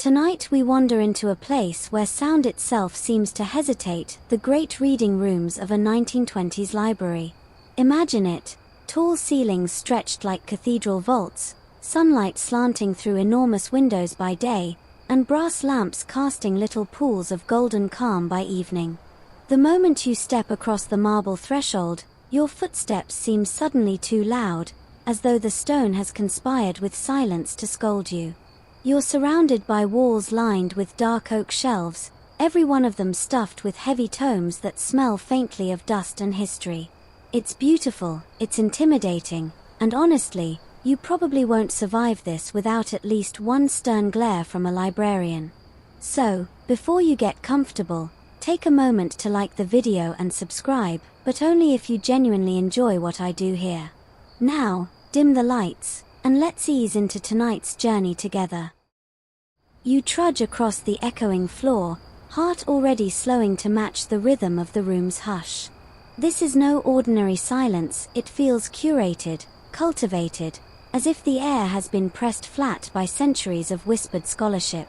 Tonight we wander into a place where sound itself seems to hesitate, the great reading rooms of a 1920s library. Imagine it, tall ceilings stretched like cathedral vaults, sunlight slanting through enormous windows by day, and brass lamps casting little pools of golden calm by evening. The moment you step across the marble threshold, your footsteps seem suddenly too loud, as though the stone has conspired with silence to scold you. You're surrounded by walls lined with dark oak shelves, every one of them stuffed with heavy tomes that smell faintly of dust and history. It's beautiful, it's intimidating, and honestly, you probably won't survive this without at least one stern glare from a librarian. So, before you get comfortable, take a moment to like the video and subscribe, but only if you genuinely enjoy what I do here. Now, dim the lights, and let's ease into tonight's journey together. You trudge across the echoing floor, heart already slowing to match the rhythm of the room's hush. This is no ordinary silence, it feels curated, cultivated, as if the air has been pressed flat by centuries of whispered scholarship.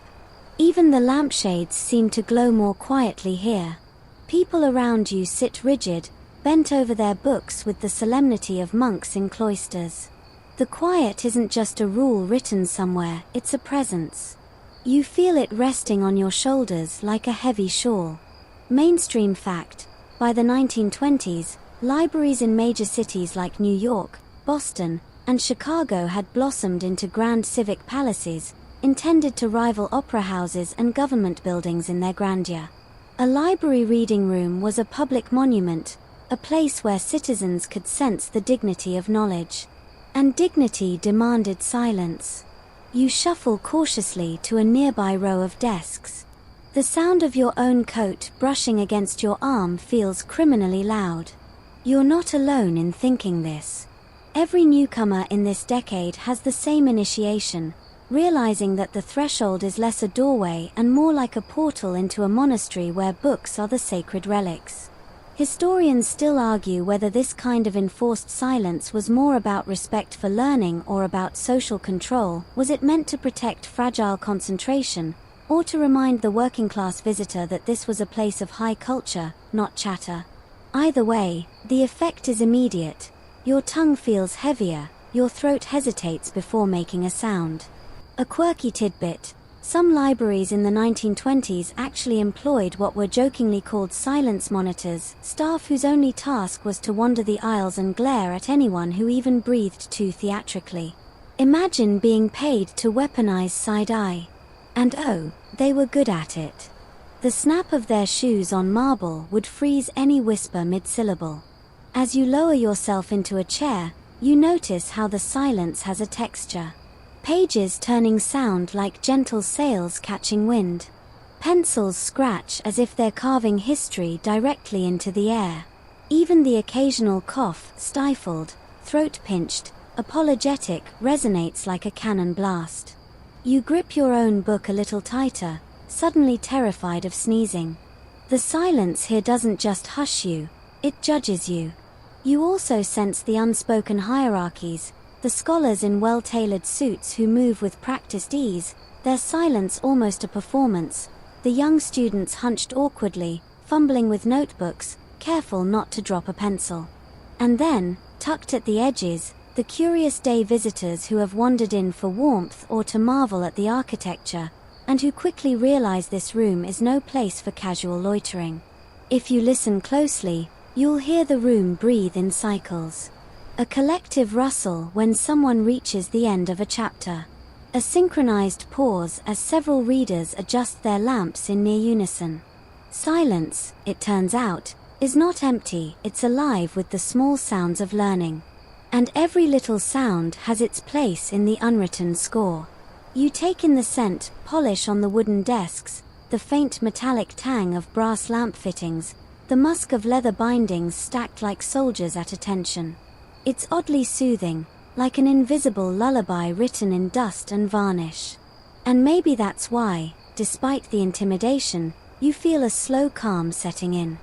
Even the lampshades seem to glow more quietly here. People around you sit rigid, bent over their books with the solemnity of monks in cloisters. The quiet isn't just a rule written somewhere, it's a presence. You feel it resting on your shoulders like a heavy shawl. Mainstream fact: by the 1920s, libraries in major cities like New York, Boston, and Chicago had blossomed into grand civic palaces, intended to rival opera houses and government buildings in their grandeur. A library reading room was a public monument, a place where citizens could sense the dignity of knowledge. And dignity demanded silence. You shuffle cautiously to a nearby row of desks. The sound of your own coat brushing against your arm feels criminally loud. You're not alone in thinking this. Every newcomer in this decade has the same initiation, realizing that the threshold is less a doorway and more like a portal into a monastery where books are the sacred relics. Historians still argue whether this kind of enforced silence was more about respect for learning or about social control. Was it meant to protect fragile concentration, or to remind the working-class visitor that this was a place of high culture, not chatter? Either way, the effect is immediate. Your tongue feels heavier, your throat hesitates before making a sound. A quirky tidbit: some libraries in the 1920s actually employed what were jokingly called silence monitors, staff whose only task was to wander the aisles and glare at anyone who even breathed too theatrically. Imagine being paid to weaponize side-eye. And oh, they were good at it. The snap of their shoes on marble would freeze any whisper mid-syllable. As you lower yourself into a chair, you notice how the silence has a texture. Pages turning sound like gentle sails catching wind. Pencils scratch as if they're carving history directly into the air. Even the occasional cough, stifled, throat pinched, apologetic, resonates like a cannon blast. You grip your own book a little tighter, suddenly terrified of sneezing. The silence here doesn't just hush you, it judges you. You also sense the unspoken hierarchies, the scholars in well-tailored suits who move with practiced ease, their silence almost a performance, the young students hunched awkwardly, fumbling with notebooks, careful not to drop a pencil. And then, tucked at the edges, the curious day visitors who have wandered in for warmth or to marvel at the architecture, and who quickly realize this room is no place for casual loitering. If you listen closely, you'll hear the room breathe in cycles. A collective rustle when someone reaches the end of a chapter. A synchronized pause as several readers adjust their lamps in near unison. Silence, it turns out, is not empty, it's alive with the small sounds of learning. And every little sound has its place in the unwritten score. You take in the scent, polish on the wooden desks, the faint metallic tang of brass lamp fittings, the musk of leather bindings stacked like soldiers at attention. It's oddly soothing, like an invisible lullaby written in dust and varnish. And maybe that's why, despite the intimidation, you feel a slow calm setting in.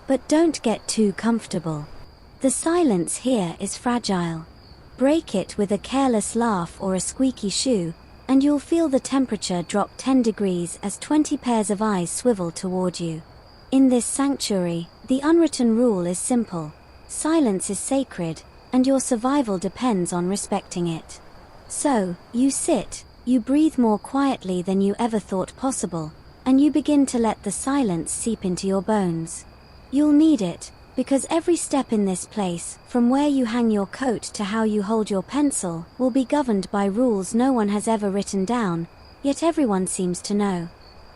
But don't get too comfortable. The silence here is fragile. Break it with a careless laugh or a squeaky shoe, and you'll feel the temperature drop 10 degrees as 20 pairs of eyes swivel toward you. In this sanctuary, the unwritten rule is simple. Silence is sacred, and your survival depends on respecting it. So, you sit, you breathe more quietly than you ever thought possible, and you begin to let the silence seep into your bones. You'll need it, because every step in this place, from where you hang your coat to how you hold your pencil, will be governed by rules no one has ever written down, yet everyone seems to know.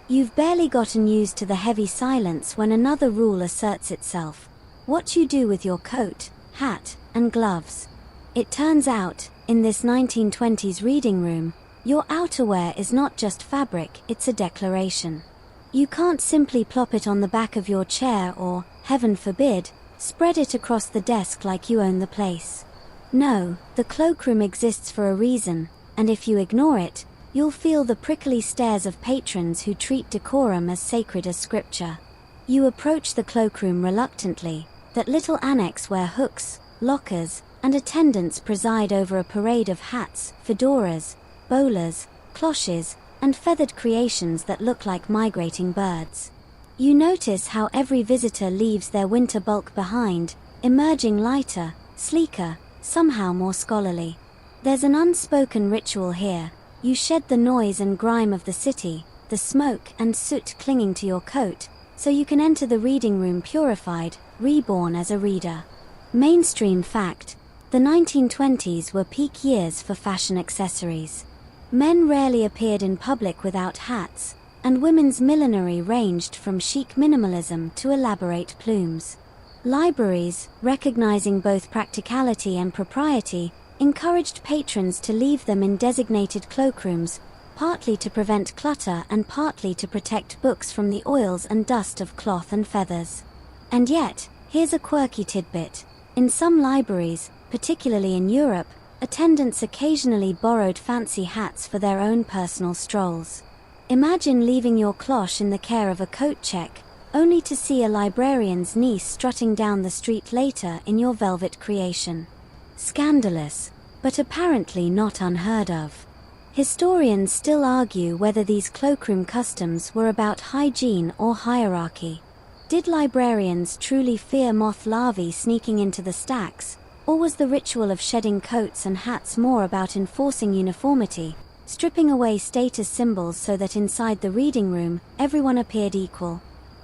You've barely gotten used to the heavy silence when another rule asserts itself: what you do with your coat, hat, and gloves. It turns out, in this 1920s reading room, your outerwear is not just fabric, it's a declaration. You can't simply plop it on the back of your chair or, heaven forbid, spread it across the desk like you own the place. No, the cloakroom exists for a reason, and if you ignore it, you'll feel the prickly stares of patrons who treat decorum as sacred as scripture. You approach the cloakroom reluctantly, that little annex where hooks, lockers, and attendants preside over a parade of hats, fedoras, bowlers, cloches, and feathered creations that look like migrating birds. You notice how every visitor leaves their winter bulk behind, emerging lighter, sleeker, somehow more scholarly. There's an unspoken ritual here. You shed the noise and grime of the city, the smoke and soot clinging to your coat, so you can enter the reading room purified, reborn as a reader. Mainstream fact: the 1920s were peak years for fashion accessories. Men rarely appeared in public without hats, and women's millinery ranged from chic minimalism to elaborate plumes. Libraries, recognizing both practicality and propriety, encouraged patrons to leave them in designated cloakrooms, partly to prevent clutter and partly to protect books from the oils and dust of cloth and feathers. And yet, here's a quirky tidbit. In some libraries, particularly in Europe, attendants occasionally borrowed fancy hats for their own personal strolls. Imagine leaving your cloche in the care of a coat check, only to see a librarian's niece strutting down the street later in your velvet creation. Scandalous, but apparently not unheard of. Historians still argue whether these cloakroom customs were about hygiene or hierarchy. Did librarians truly fear moth larvae sneaking into the stacks, or was the ritual of shedding coats and hats more about enforcing uniformity, stripping away status symbols so that inside the reading room, everyone appeared equal?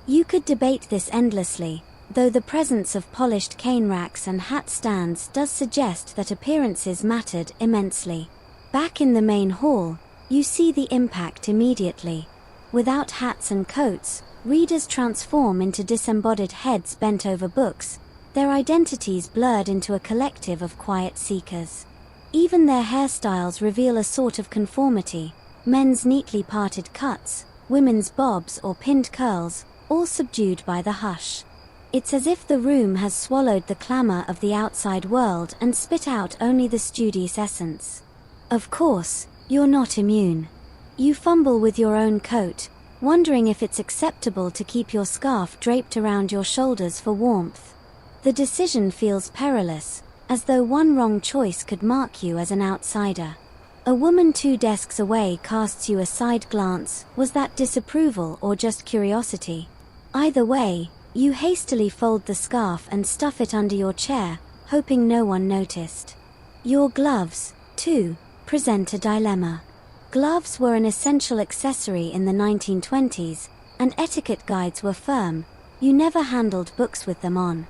You could debate this endlessly, though the presence of polished cane racks and hat stands does suggest that appearances mattered immensely. Back in the main hall, you see the impact immediately. Without hats and coats, readers transform into disembodied heads bent over books, their identities blurred into a collective of quiet seekers. Even their hairstyles reveal a sort of conformity: men's neatly parted cuts, women's bobs or pinned curls, all subdued by the hush. It's as if the room has swallowed the clamor of the outside world and spit out only the studious essence. Of course, you're not immune. You fumble with your own coat, wondering if it's acceptable to keep your scarf draped around your shoulders for warmth. The decision feels perilous, as though one wrong choice could mark you as an outsider. A woman 2 desks away casts you a side glance. Was that disapproval or just curiosity? Either way, you hastily fold the scarf and stuff it under your chair, hoping no one noticed. Your gloves, too, present a dilemma. Gloves were an essential accessory in the 1920s, and etiquette guides were firm: you never handled books with them on.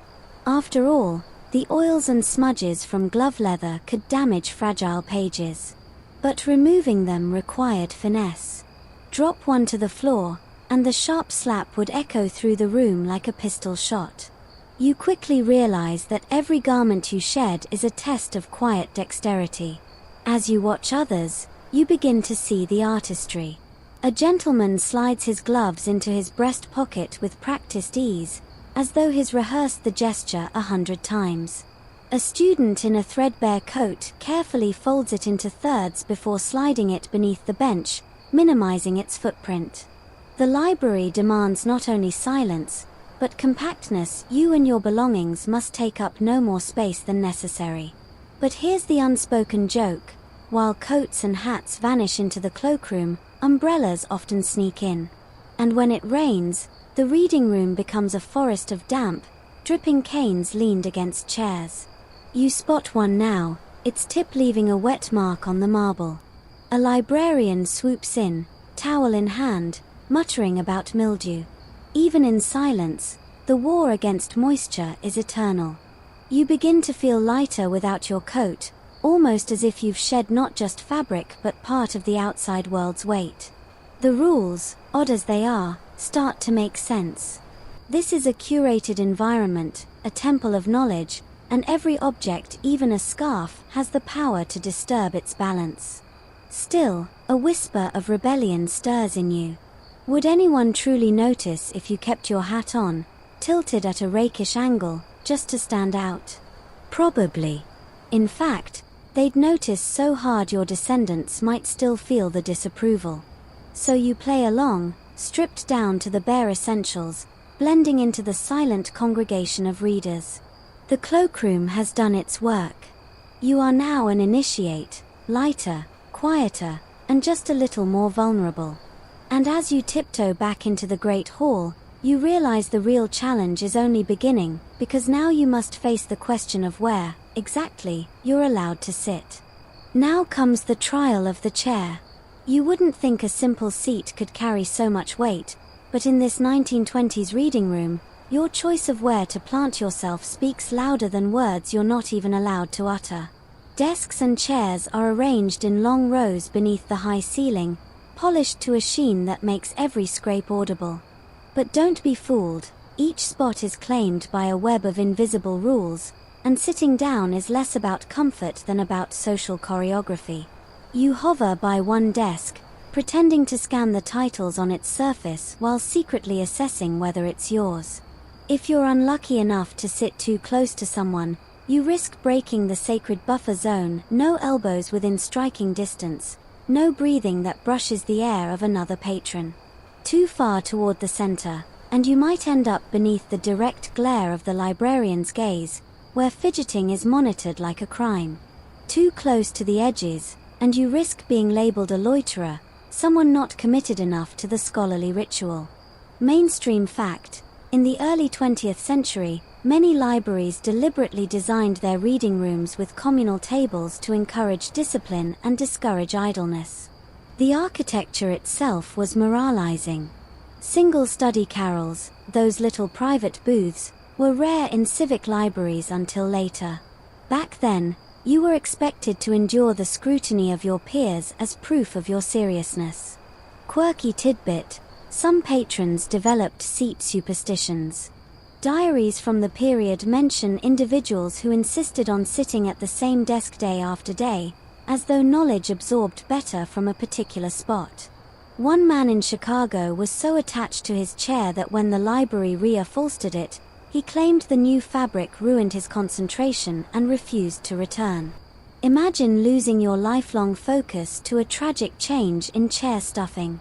After all, the oils and smudges from glove leather could damage fragile pages. But removing them required finesse. Drop one to the floor, and the sharp slap would echo through the room like a pistol shot. You quickly realize that every garment you shed is a test of quiet dexterity. As you watch others, you begin to see the artistry. A gentleman slides his gloves into his breast pocket with practiced ease, as though he's rehearsed the gesture 100 times. A student in a threadbare coat carefully folds it into thirds before sliding it beneath the bench, minimizing its footprint. The library demands not only silence, but compactness. You and your belongings must take up no more space than necessary. But here's the unspoken joke: While coats and hats vanish into the cloakroom, umbrellas often sneak in. And when it rains, the reading room becomes a forest of damp, dripping canes leaned against chairs. You spot one now, its tip leaving a wet mark on the marble. A librarian swoops in, towel in hand, muttering about mildew. Even in silence, the war against moisture is eternal. You begin to feel lighter without your coat, almost as if you've shed not just fabric but part of the outside world's weight. The rules, odd as they are, start to make sense. This is a curated environment, a temple of knowledge, and every object, even a scarf, has the power to disturb its balance. Still, a whisper of rebellion stirs in you. Would anyone truly notice if you kept your hat on, tilted at a rakish angle, just to stand out? Probably. In fact, they'd notice so hard your descendants might still feel the disapproval. So you play along, stripped down to the bare essentials, blending into the silent congregation of readers. The cloakroom has done its work. You are now an initiate, lighter, quieter, and just a little more vulnerable. And as you tiptoe back into the Great Hall, you realize the real challenge is only beginning, because now you must face the question of where, exactly, you're allowed to sit. Now comes the trial of the chair. You wouldn't think a simple seat could carry so much weight, but in this 1920s reading room, your choice of where to plant yourself speaks louder than words you're not even allowed to utter. Desks and chairs are arranged in long rows beneath the high ceiling, polished to a sheen that makes every scrape audible. But don't be fooled, each spot is claimed by a web of invisible rules, and sitting down is less about comfort than about social choreography. You hover by one desk, pretending to scan the titles on its surface while secretly assessing whether it's yours. If you're unlucky enough to sit too close to someone, you risk breaking the sacred buffer zone, no elbows within striking distance, no breathing that brushes the air of another patron. Too far toward the center, and you might end up beneath the direct glare of the librarian's gaze, where fidgeting is monitored like a crime. Too close to the edges, and you risk being labeled a loiterer, someone not committed enough to the scholarly ritual. Mainstream fact: in the early 20th century, many libraries deliberately designed their reading rooms with communal tables to encourage discipline and discourage idleness. The architecture itself was moralizing. Single study carrels, those little private booths, were rare in civic libraries until later. Back then, you were expected to endure the scrutiny of your peers as proof of your seriousness. Quirky tidbit: some patrons developed seat superstitions. Diaries from the period mention individuals who insisted on sitting at the same desk day after day, as though knowledge absorbed better from a particular spot. One man in Chicago was so attached to his chair that when the library reupholstered it, he claimed the new fabric ruined his concentration and refused to return. Imagine losing your lifelong focus to a tragic change in chair stuffing.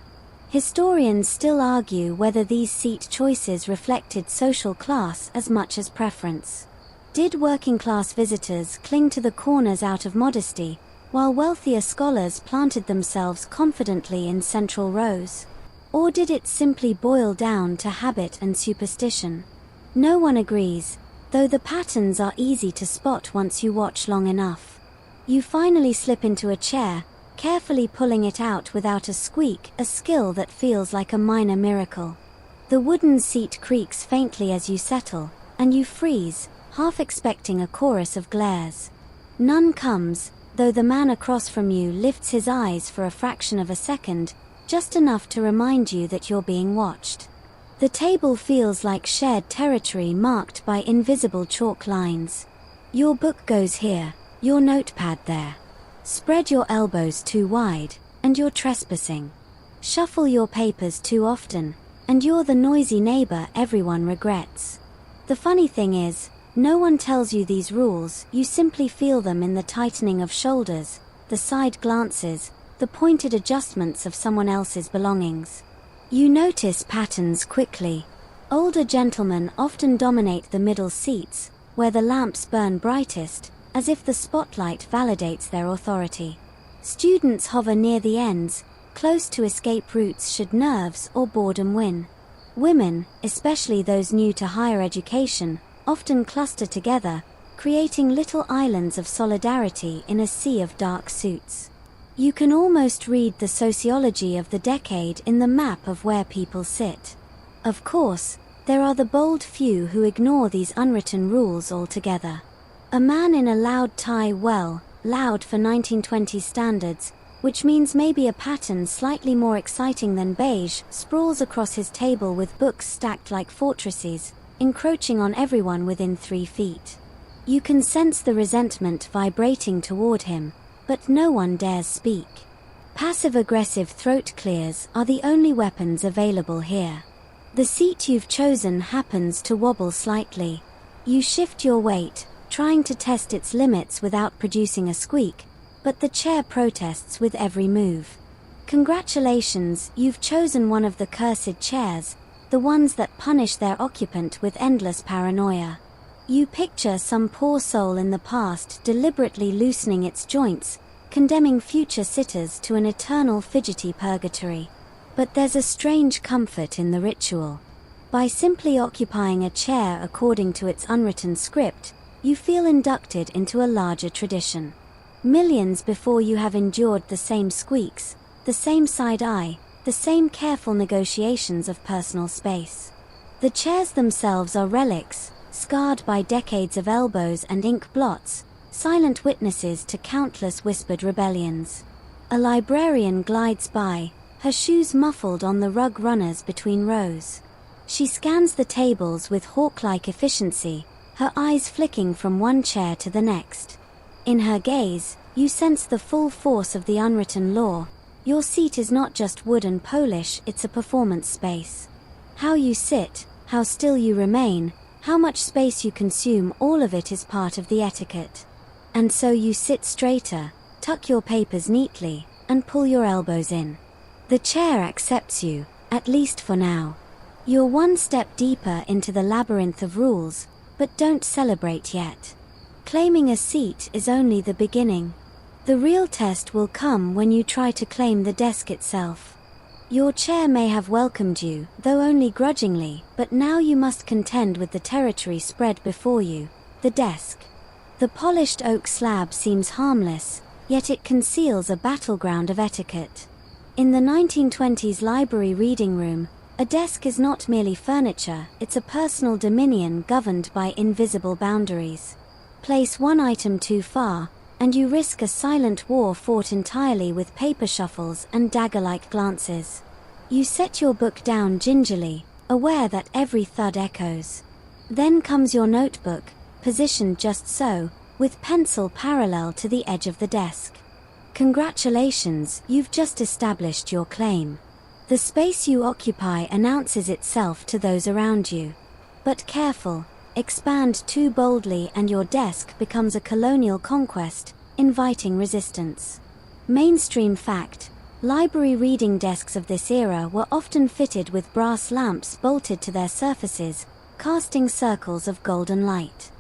Historians still argue whether these seat choices reflected social class as much as preference. Did working-class visitors cling to the corners out of modesty, while wealthier scholars planted themselves confidently in central rows? Or did it simply boil down to habit and superstition? No one agrees, though the patterns are easy to spot once you watch long enough. You finally slip into a chair, carefully pulling it out without a squeak, a skill that feels like a minor miracle. The wooden seat creaks faintly as you settle, and you freeze, half expecting a chorus of glares. None comes, though the man across from you lifts his eyes for a fraction of a second, just enough to remind you that you're being watched. The table feels like shared territory marked by invisible chalk lines. Your book goes here, your notepad there. Spread your elbows too wide, and you're trespassing. Shuffle your papers too often, and you're the noisy neighbor everyone regrets. The funny thing is, no one tells you these rules, you simply feel them in the tightening of shoulders, the side glances, the pointed adjustments of someone else's belongings. You notice patterns quickly. Older gentlemen often dominate the middle seats, where the lamps burn brightest, as if the spotlight validates their authority. Students hover near the ends, close to escape routes should nerves or boredom win. Women, especially those new to higher education, often cluster together, creating little islands of solidarity in a sea of dark suits. You can almost read the sociology of the decade in the map of where people sit. Of course, there are the bold few who ignore these unwritten rules altogether. A man in a loud tie, well, loud for 1920s standards, which means maybe a pattern slightly more exciting than beige, sprawls across his table with books stacked like fortresses, encroaching on everyone within 3 feet. You can sense the resentment vibrating toward him, but no one dares speak. Passive-aggressive throat clears are the only weapons available here. The seat you've chosen happens to wobble slightly. You shift your weight, trying to test its limits without producing a squeak, but the chair protests with every move. Congratulations, you've chosen one of the cursed chairs, the ones that punish their occupant with endless paranoia. You picture some poor soul in the past deliberately loosening its joints, condemning future sitters to an eternal fidgety purgatory. But there's a strange comfort in the ritual. By simply occupying a chair according to its unwritten script, you feel inducted into a larger tradition. Millions before you have endured the same squeaks, the same side eye, the same careful negotiations of personal space. The chairs themselves are relics, scarred by decades of elbows and ink blots, silent witnesses to countless whispered rebellions. A librarian glides by, her shoes muffled on the rug runners between rows. She scans the tables with hawk-like efficiency, her eyes flicking from one chair to the next. In her gaze, you sense the full force of the unwritten law. Your seat is not just wood and polish, it's a performance space. How you sit, how still you remain, how much space you consume, all of it is part of the etiquette. And so you sit straighter, tuck your papers neatly, and pull your elbows in. The chair accepts you, at least for now. You're one step deeper into the labyrinth of rules, but don't celebrate yet. Claiming a seat is only the beginning. The real test will come when you try to claim the desk itself. Your chair may have welcomed you, though only grudgingly, but now you must contend with the territory spread before you, the desk. The polished oak slab seems harmless, yet it conceals a battleground of etiquette. In the 1920s library reading room, a desk is not merely furniture, it's a personal dominion governed by invisible boundaries. Place one item too far, and you risk a silent war fought entirely with paper shuffles and dagger-like glances. You set your book down gingerly, aware that every thud echoes. Then comes your notebook, positioned just so, with pencil parallel to the edge of the desk. Congratulations, you've just established your claim. The space you occupy announces itself to those around you. But careful, expand too boldly and your desk becomes a colonial conquest, inviting resistance. Mainstream fact: library reading desks of this era were often fitted with brass lamps bolted to their surfaces, casting circles of golden light.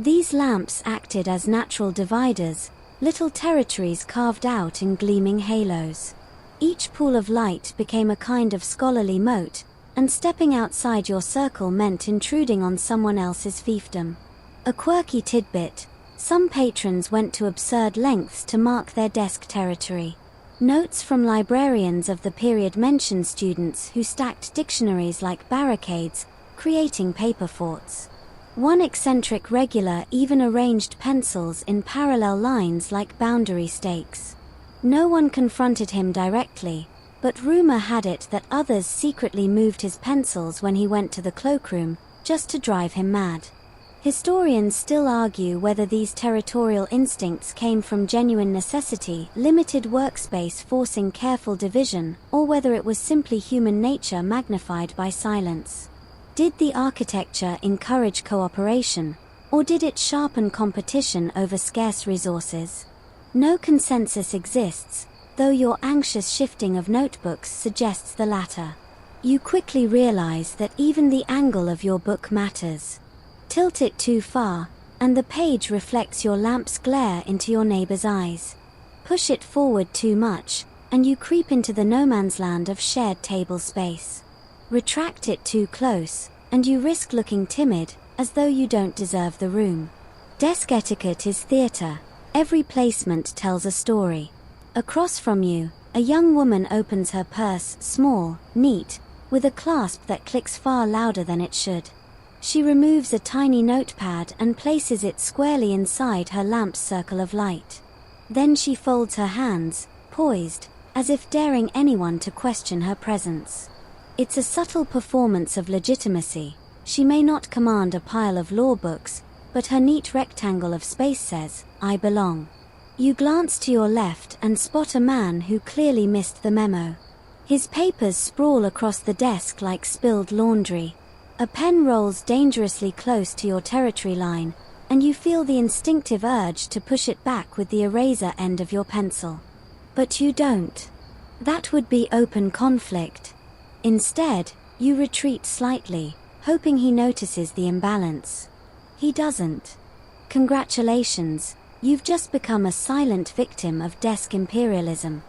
These lamps acted as natural dividers, little territories carved out in gleaming halos. Each pool of light became a kind of scholarly moat, and stepping outside your circle meant intruding on someone else's fiefdom. A quirky tidbit: some patrons went to absurd lengths to mark their desk territory. Notes from librarians of the period mention students who stacked dictionaries like barricades, creating paper forts. One eccentric regular even arranged pencils in parallel lines like boundary stakes. No one confronted him directly, but rumor had it that others secretly moved his pencils when he went to the cloakroom, just to drive him mad. Historians still argue whether these territorial instincts came from genuine necessity, limited workspace forcing careful division, or whether it was simply human nature magnified by silence. Did the architecture encourage cooperation, or did it sharpen competition over scarce resources? No consensus exists, though your anxious shifting of notebooks suggests the latter. You quickly realize that even the angle of your book matters. Tilt it too far, and the page reflects your lamp's glare into your neighbor's eyes. Push it forward too much, and you creep into the no man's land of shared table space. Retract it too close, and you risk looking timid, as though you don't deserve the room. Desk etiquette is theater. Every placement tells a story. Across from you, a young woman opens her purse, small, neat, with a clasp that clicks far louder than it should. She removes a tiny notepad and places it squarely inside her lamp's circle of light. Then she folds her hands, poised, as if daring anyone to question her presence. It's a subtle performance of legitimacy. She may not command a pile of law books, but her neat rectangle of space says, "I belong." You glance to your left and spot a man who clearly missed the memo. His papers sprawl across the desk like spilled laundry. A pen rolls dangerously close to your territory line, and you feel the instinctive urge to push it back with the eraser end of your pencil. But you don't. That would be open conflict. Instead, you retreat slightly, hoping he notices the imbalance. He doesn't. Congratulations, you've just become a silent victim of desk imperialism.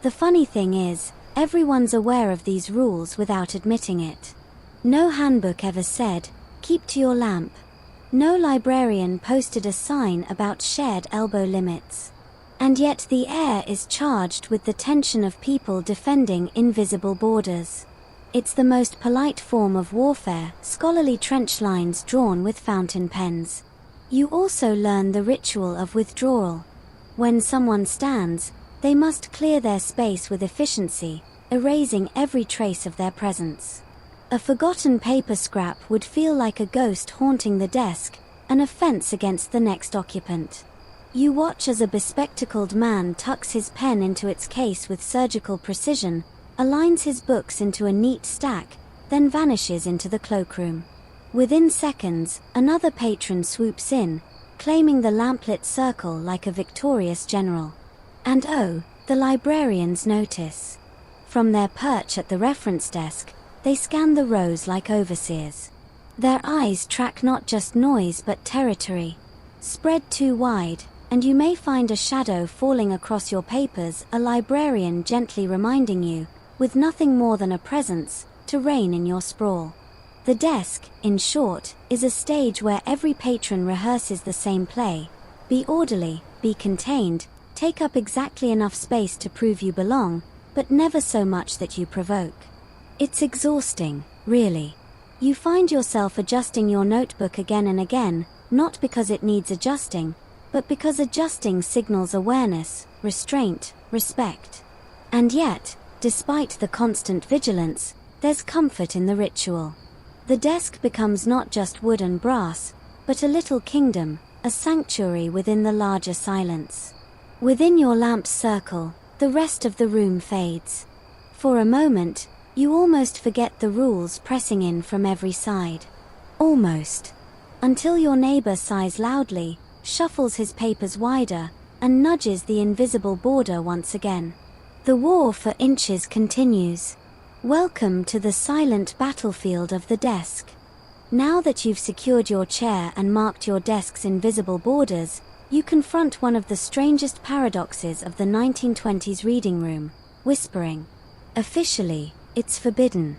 The funny thing is, everyone's aware of these rules without admitting it. No handbook ever said, "Keep to your lamp." No librarian posted a sign about shared elbow limits. And yet the air is charged with the tension of people defending invisible borders. It's the most polite form of warfare, scholarly trench lines drawn with fountain pens. You also learn the ritual of withdrawal. When someone stands, they must clear their space with efficiency, erasing every trace of their presence. A forgotten paper scrap would feel like a ghost haunting the desk, an offense against the next occupant. You watch as a bespectacled man tucks his pen into its case with surgical precision, aligns his books into a neat stack, then vanishes into the cloakroom. Within seconds, another patron swoops in, claiming the lamplit circle like a victorious general. And oh, the librarians notice. From their perch at the reference desk, they scan the rows like overseers. Their eyes track not just noise but territory. Spread too wide, and you may find a shadow falling across your papers, a librarian gently reminding you, with nothing more than a presence, to rein in your sprawl. The desk, in short, is a stage where every patron rehearses the same play. Be orderly, be contained, take up exactly enough space to prove you belong, but never so much that you provoke. It's exhausting, really. You find yourself adjusting your notebook again and again, not because it needs adjusting, but because adjusting signals awareness, restraint, respect. And yet, despite the constant vigilance, there's comfort in the ritual. The desk becomes not just wood and brass, but a little kingdom, a sanctuary within the larger silence. Within your lamp's circle, the rest of the room fades. For a moment, you almost forget the rules pressing in from every side. Almost. Until your neighbor sighs loudly, shuffles his papers wider, and nudges the invisible border once again. The war for inches continues. Welcome to the silent battlefield of the desk. Now that you've secured your chair and marked your desk's invisible borders, you confront one of the strangest paradoxes of the 1920s reading room: whispering. Officially, it's forbidden.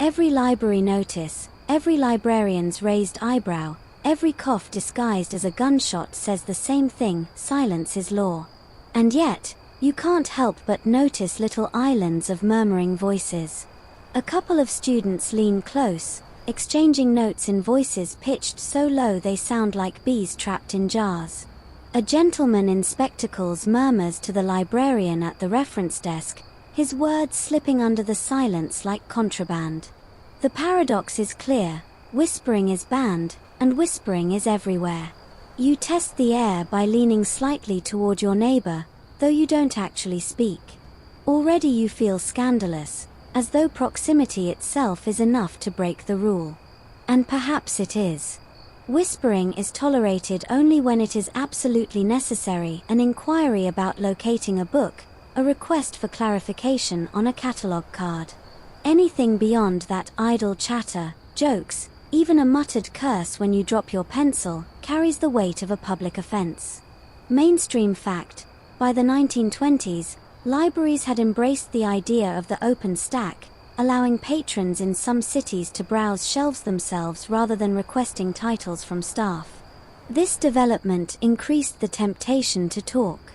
Every library notice, every librarian's raised eyebrow, every cough disguised as a gunshot says the same thing: silence is law. And yet, you can't help but notice little islands of murmuring voices. A couple of students lean close, exchanging notes in voices pitched so low they sound like bees trapped in jars. A gentleman in spectacles murmurs to the librarian at the reference desk, his words slipping under the silence like contraband. The paradox is clear: whispering is banned, and whispering is everywhere. You test the air by leaning slightly toward your neighbor, though you don't actually speak. Already you feel scandalous, as though proximity itself is enough to break the rule. And perhaps it is. Whispering is tolerated only when it is absolutely necessary: an inquiry about locating a book, a request for clarification on a catalog card. Anything beyond that idle chatter, jokes, even a muttered curse when you drop your pencil, carries the weight of a public offense. Mainstream fact: By the 1920s, libraries had embraced the idea of the open stack, allowing patrons in some cities to browse shelves themselves rather than requesting titles from staff. This development increased the temptation to talk.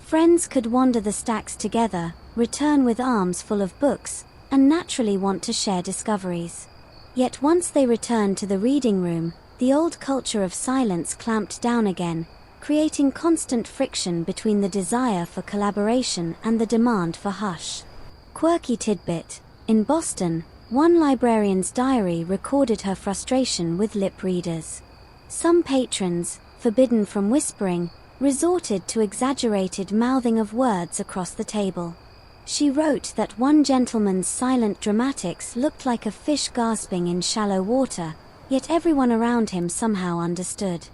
Friends could wander the stacks together, return with arms full of books, and naturally want to share discoveries. Yet once they returned to the reading room, the old culture of silence clamped down again, creating constant friction between the desire for collaboration and the demand for hush. Quirky tidbit: in Boston, one librarian's diary recorded her frustration with lip readers. Some patrons, forbidden from whispering, resorted to exaggerated mouthing of words across the table. She wrote that one gentleman's silent dramatics looked like a fish gasping in shallow water, yet everyone around him somehow understood.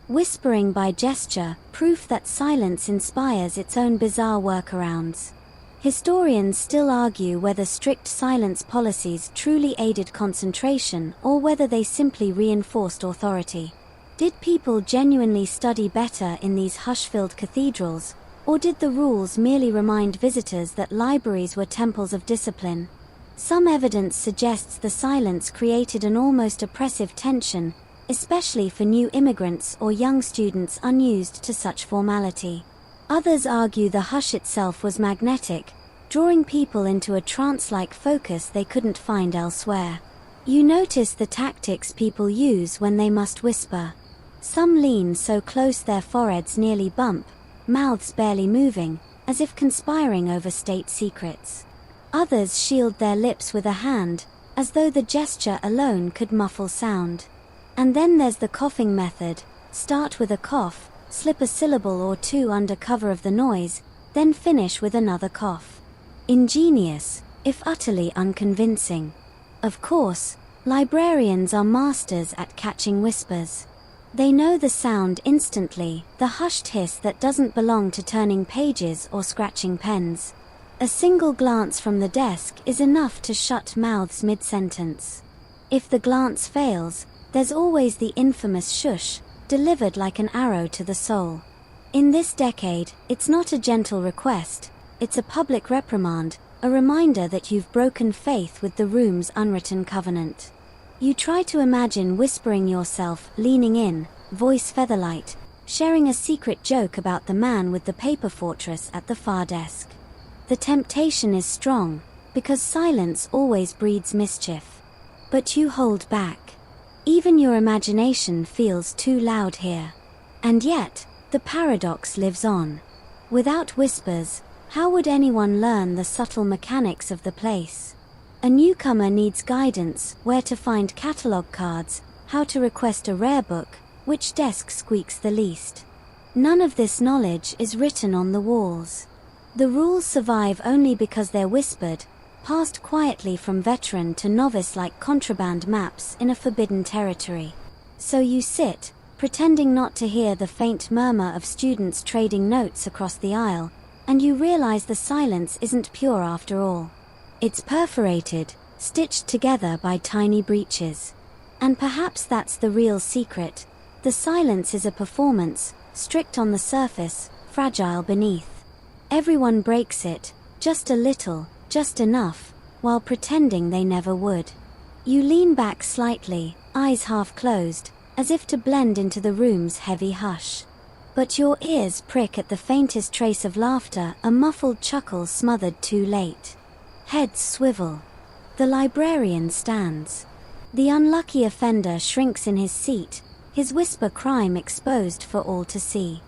Whispering by gesture, proof that silence inspires its own bizarre workarounds. Historians still argue whether strict silence policies truly aided concentration or whether they simply reinforced authority. Did people genuinely study better in these hush-filled cathedrals, or did the rules merely remind visitors that libraries were temples of discipline? Some evidence suggests the silence created an almost oppressive tension, especially for new immigrants or young students unused to such formality. Others argue the hush itself was magnetic, drawing people into a trance-like focus they couldn't find elsewhere. You notice the tactics people use when they must whisper. Some lean so close their foreheads nearly bump, mouths barely moving, as if conspiring over state secrets. Others shield their lips with a hand, as though the gesture alone could muffle sound. And then there's the coughing method: start with a cough, slip a syllable or two under cover of the noise, then finish with another cough. Ingenious, if utterly unconvincing. Of course, librarians are masters at catching whispers. They know the sound instantly, the hushed hiss that doesn't belong to turning pages or scratching pens. A single glance from the desk is enough to shut mouths mid-sentence. If the glance fails, there's always the infamous shush, delivered like an arrow to the soul. In this decade, it's not a gentle request, it's a public reprimand, a reminder that you've broken faith with the room's unwritten covenant. You try to imagine whispering yourself, leaning in, voice featherlight, sharing a secret joke about the man with the paper fortress at the far desk. The temptation is strong, because silence always breeds mischief. But you hold back. Even your imagination feels too loud here. And yet, the paradox lives on. Without whispers, how would anyone learn the subtle mechanics of the place? A newcomer needs guidance: where to find catalog cards, how to request a rare book, which desk squeaks the least. None of this knowledge is written on the walls. The rules survive only because they're whispered, passed quietly from veteran to novice like contraband maps in a forbidden territory. So you sit, pretending not to hear the faint murmur of students trading notes across the aisle, and you realize the silence isn't pure after all. It's perforated, stitched together by tiny breaches. And perhaps that's the real secret. The silence is a performance, strict on the surface, fragile beneath. Everyone breaks it, just a little, just enough, while pretending they never would. You lean back slightly, eyes half closed, as if to blend into the room's heavy hush. But your ears prick at the faintest trace of laughter, a muffled chuckle smothered too late. Heads swivel. The librarian stands. The unlucky offender shrinks in his seat, his whisper crime exposed for all to see.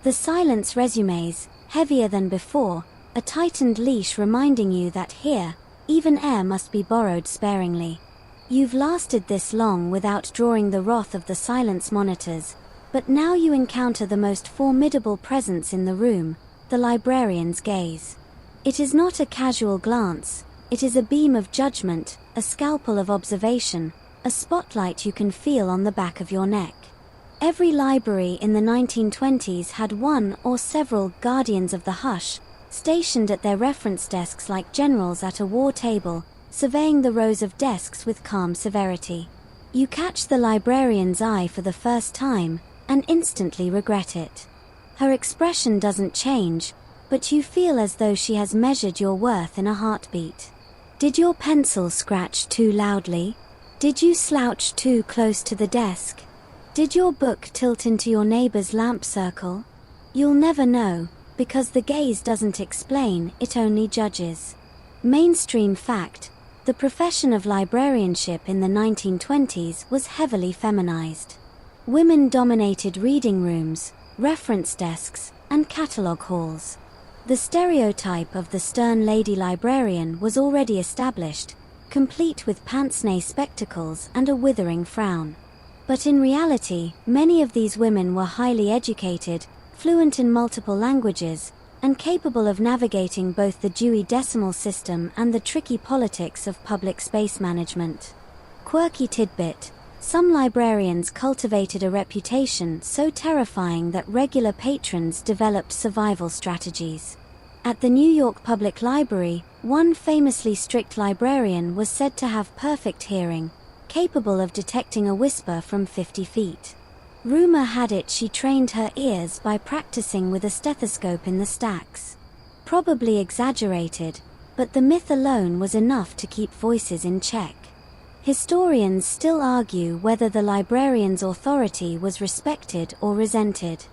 The silence resumes, heavier than before, a tightened leash reminding you that here, even air must be borrowed sparingly. You've lasted this long without drawing the wrath of the silence monitors, but now you encounter the most formidable presence in the room, the librarian's gaze. It is not a casual glance, it is a beam of judgment, a scalpel of observation, a spotlight you can feel on the back of your neck. Every library in the 1920s had one or several guardians of the hush, stationed at their reference desks like generals at a war table, surveying the rows of desks with calm severity. You catch the librarian's eye for the first time, and instantly regret it. Her expression doesn't change, but you feel as though she has measured your worth in a heartbeat. Did your pencil scratch too loudly? Did you slouch too close to the desk? Did your book tilt into your neighbor's lamp circle? You'll never know, because the gaze doesn't explain, it only judges. Mainstream fact: the profession of librarianship in the 1920s was heavily feminized. Women dominated reading rooms, reference desks, and catalog halls. The stereotype of the stern lady librarian was already established, complete with pince-nez spectacles and a withering frown. But in reality, many of these women were highly educated, fluent in multiple languages, and capable of navigating both the Dewey Decimal System and the tricky politics of public space management. Quirky tidbit: some librarians cultivated a reputation so terrifying that regular patrons developed survival strategies. At the New York Public Library, one famously strict librarian was said to have perfect hearing, capable of detecting a whisper from 50 feet. Rumor had it she trained her ears by practicing with a stethoscope in the stacks. Probably exaggerated, but the myth alone was enough to keep voices in check. Historians still argue whether the librarian's authority was respected or resented.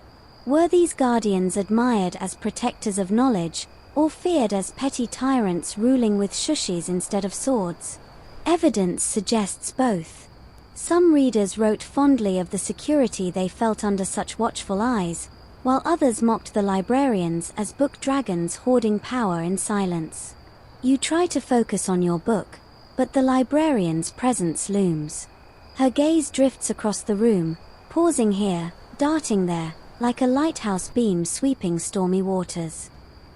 Were these guardians admired as protectors of knowledge, or feared as petty tyrants ruling with shushies instead of swords? Evidence suggests both. Some readers wrote fondly of the security they felt under such watchful eyes, while others mocked the librarians as book dragons hoarding power in silence. You try to focus on your book, but the librarian's presence looms. Her gaze drifts across the room, pausing here, darting there, like a lighthouse beam sweeping stormy waters.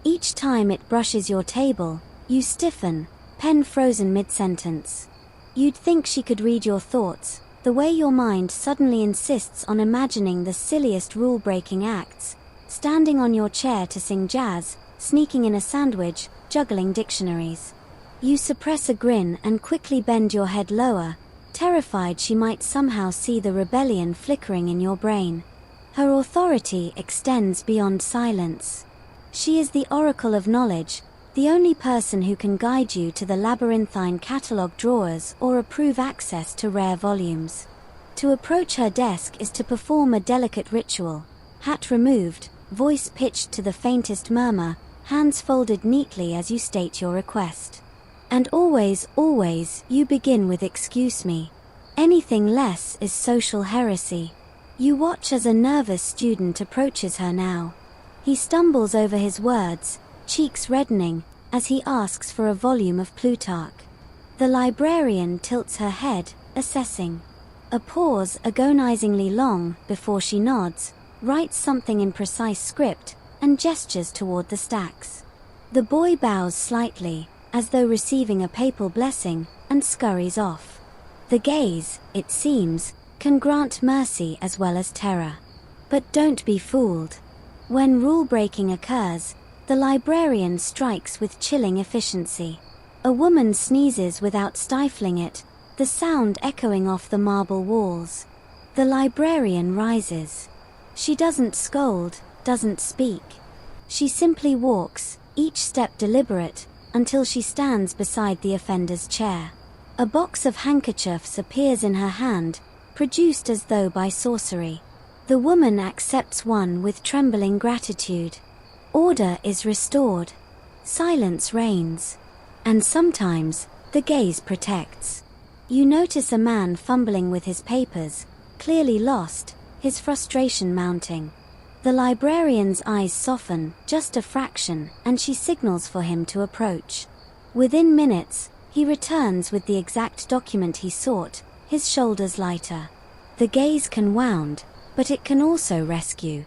Each time it brushes your table, you stiffen, pen frozen mid-sentence. You'd think she could read your thoughts, the way your mind suddenly insists on imagining the silliest rule-breaking acts, standing on your chair to sing jazz, sneaking in a sandwich, juggling dictionaries. You suppress a grin and quickly bend your head lower, terrified she might somehow see the rebellion flickering in your brain. Her authority extends beyond silence. She is the oracle of knowledge, the only person who can guide you to the labyrinthine catalog drawers or approve access to rare volumes. To approach her desk is to perform a delicate ritual: hat removed, voice pitched to the faintest murmur, hands folded neatly as you state your request. And always, you begin with "excuse me." Anything less is social heresy. You watch as a nervous student approaches her now. He stumbles over his words, cheeks reddening, as he asks for a volume of Plutarch. The librarian tilts her head, assessing. A pause, agonizingly long, before she nods, writes something in precise script, and gestures toward the stacks. The boy bows slightly, as though receiving a papal blessing, and scurries off. The gaze, it seems, can grant mercy as well as terror. But don't be fooled. When rule-breaking occurs, the librarian strikes with chilling efficiency. A woman sneezes without stifling it, the sound echoing off the marble walls. The librarian rises. She doesn't scold, doesn't speak. She simply walks, each step deliberate, until she stands beside the offender's chair. A box of handkerchiefs appears in her hand, produced as though by sorcery. The woman accepts one with trembling gratitude. Order is restored. Silence reigns. And sometimes, the gaze protects. You notice a man fumbling with his papers, clearly lost, his frustration mounting. The librarian's eyes soften, just a fraction, and she signals for him to approach. Within minutes, he returns with the exact document he sought, his shoulders lighter. The gaze can wound, but it can also rescue.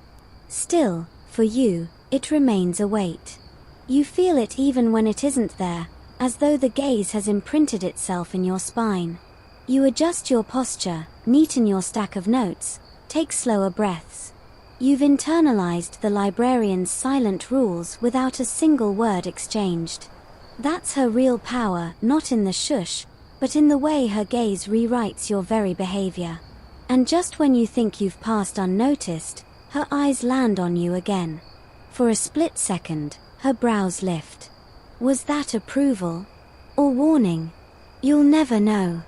Still, for you, it remains a weight. You feel it even when it isn't there, as though the gaze has imprinted itself in your spine. You adjust your posture, neaten your stack of notes, take slower breaths. You've internalized the librarian's silent rules without a single word exchanged. That's her real power, not in the shush, but in the way her gaze rewrites your very behavior. And just when you think you've passed unnoticed, Her eyes land on you again. For a split second, her brows lift. Was that approval? Or warning? You'll never know.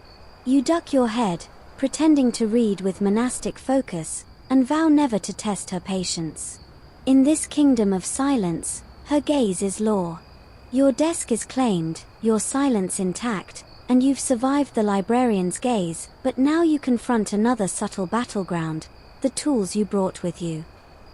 You duck your head, pretending to read with monastic focus, and vow never to test her patience. In this kingdom of silence, her gaze is law. Your desk is claimed, your silence intact, and you've survived the librarian's gaze, but now you confront another subtle battleground, the tools you brought with you.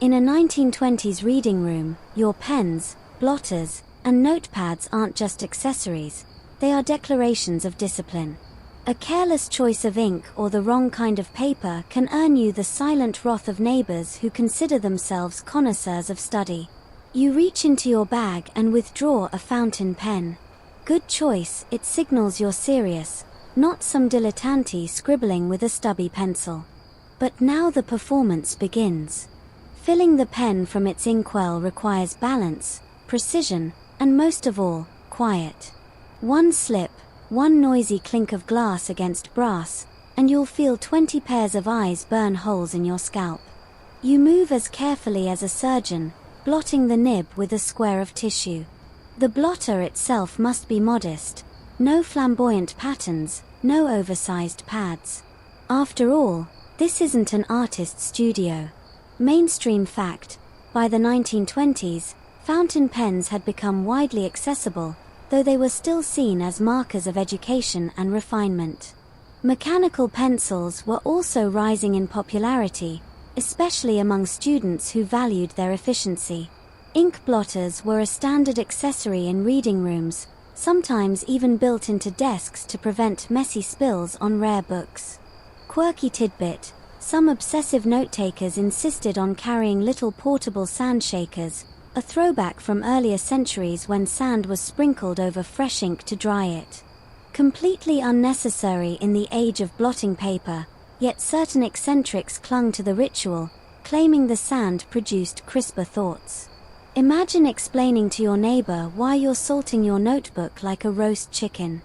In a 1920s reading room, your pens, blotters, and notepads aren't just accessories, they are declarations of discipline. A careless choice of ink or the wrong kind of paper can earn you the silent wrath of neighbors who consider themselves connoisseurs of study. You reach into your bag and withdraw a fountain pen. Good choice, it signals you're serious, not some dilettante scribbling with a stubby pencil. But now the performance begins. Filling the pen from its inkwell requires balance, precision, and most of all, quiet. One slip, one noisy clink of glass against brass, and you'll feel 20 pairs of eyes burn holes in your scalp. You move as carefully as a surgeon, blotting the nib with a square of tissue. The blotter itself must be modest. No flamboyant patterns, no oversized pads. After all, this isn't an artist's studio. Mainstream fact, by the 1920s, fountain pens had become widely accessible, though they were still seen as markers of education and refinement. Mechanical pencils were also rising in popularity, especially among students who valued their efficiency. Ink blotters were a standard accessory in reading rooms, sometimes even built into desks to prevent messy spills on rare books. Quirky tidbit: some obsessive note-takers insisted on carrying little portable sand shakers, a throwback from earlier centuries when sand was sprinkled over fresh ink to dry it. Completely unnecessary in the age of blotting paper, yet certain eccentrics clung to the ritual, claiming the sand produced crisper thoughts. Imagine explaining to your neighbor why you're salting your notebook like a roast chicken.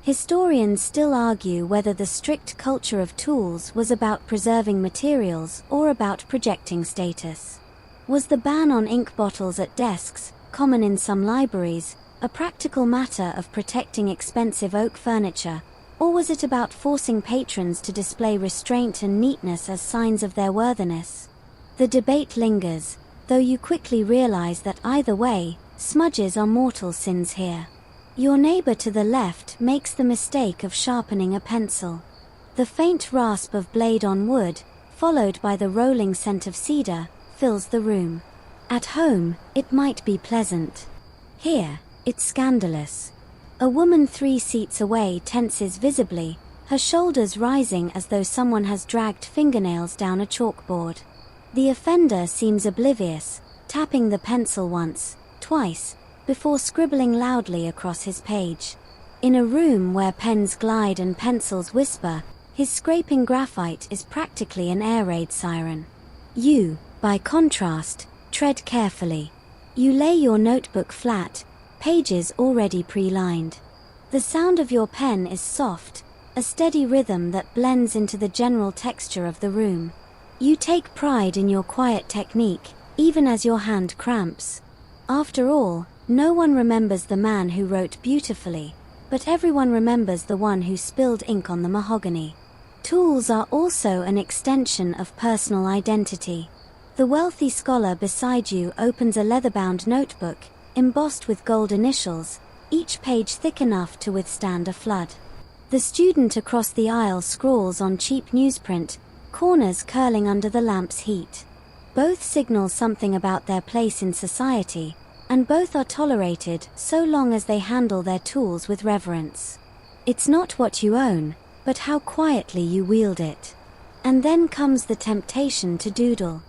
Historians still argue whether the strict culture of tools was about preserving materials or about projecting status. Was the ban on ink bottles at desks, common in some libraries, a practical matter of protecting expensive oak furniture, or was it about forcing patrons to display restraint and neatness as signs of their worthiness? The debate lingers, though you quickly realize that either way, smudges are mortal sins here. Your neighbor to the left makes the mistake of sharpening a pencil. The faint rasp of blade on wood, followed by the rolling scent of cedar, fills the room. At home, it might be pleasant. Here, it's scandalous. A woman 3 seats away tenses visibly, her shoulders rising as though someone has dragged fingernails down a chalkboard. The offender seems oblivious, tapping the pencil once, twice, before scribbling loudly across his page. In a room where pens glide and pencils whisper, his scraping graphite is practically an air raid siren. You, by contrast, tread carefully. You lay your notebook flat, pages already pre-lined. The sound of your pen is soft, a steady rhythm that blends into the general texture of the room. You take pride in your quiet technique, even as your hand cramps. After all, no one remembers the man who wrote beautifully, but everyone remembers the one who spilled ink on the mahogany. Tools are also an extension of personal identity. The wealthy scholar beside you opens a leather-bound notebook, embossed with gold initials, each page thick enough to withstand a flood. The student across the aisle scrawls on cheap newsprint, corners curling under the lamp's heat. Both signal something about their place in society, and both are tolerated so long as they handle their tools with reverence. It's not what you own, but how quietly you wield it. And then comes the temptation to doodle.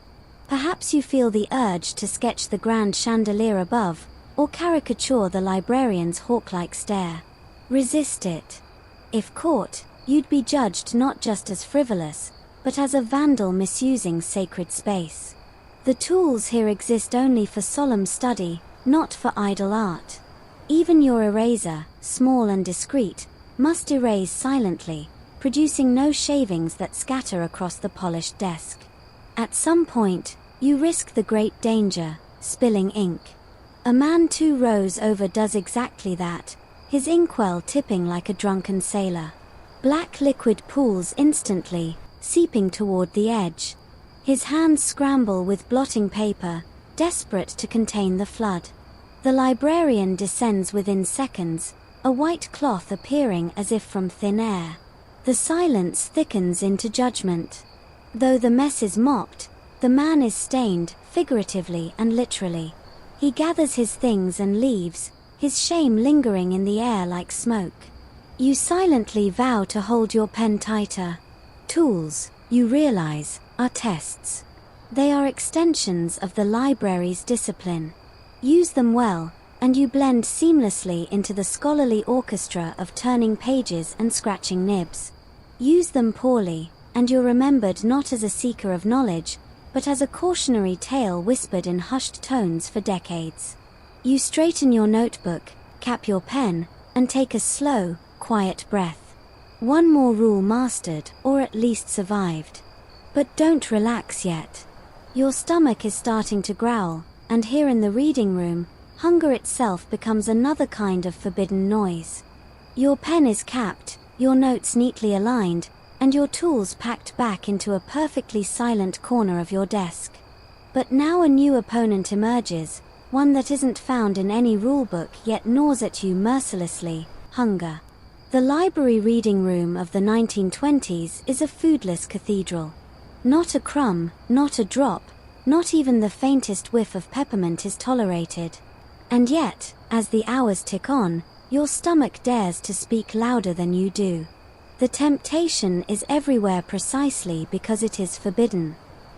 Perhaps you feel the urge to sketch the grand chandelier above, or caricature the librarian's hawk-like stare. Resist it. If caught, you'd be judged not just as frivolous, but as a vandal misusing sacred space. The tools here exist only for solemn study, not for idle art. Even your eraser, small and discreet, must erase silently, producing no shavings that scatter across the polished desk. At some point, You risk the great danger, spilling ink. A man 2 rows over does exactly that, his inkwell tipping like a drunken sailor. Black liquid pools instantly, seeping toward the edge. His hands scramble with blotting paper, desperate to contain the flood. The librarian descends within seconds, a white cloth appearing as if from thin air. The silence thickens into judgment. Though the mess is mopped, the man is stained, figuratively and literally. He gathers his things and leaves, his shame lingering in the air like smoke. You silently vow to hold your pen tighter. Tools, you realize, are tests. They are extensions of the library's discipline. Use them well, and you blend seamlessly into the scholarly orchestra of turning pages and scratching nibs. Use them poorly, and you're remembered not as a seeker of knowledge, but as a cautionary tale whispered in hushed tones for decades. You straighten your notebook, cap your pen, and take a slow, quiet breath. One more rule mastered, or at least survived. But don't relax yet. Your stomach is starting to growl, and here in the reading room, hunger itself becomes another kind of forbidden noise. Your pen is capped, your notes neatly aligned, and your tools packed back into a perfectly silent corner of your desk. But now a new opponent emerges, one that isn't found in any rulebook yet gnaws at you mercilessly: hunger. The library reading room of the 1920s is a foodless cathedral. Not a crumb, not a drop, not even the faintest whiff of peppermint is tolerated. And yet, as the hours tick on, your stomach dares to speak louder than you do. The temptation is everywhere precisely because it is forbidden.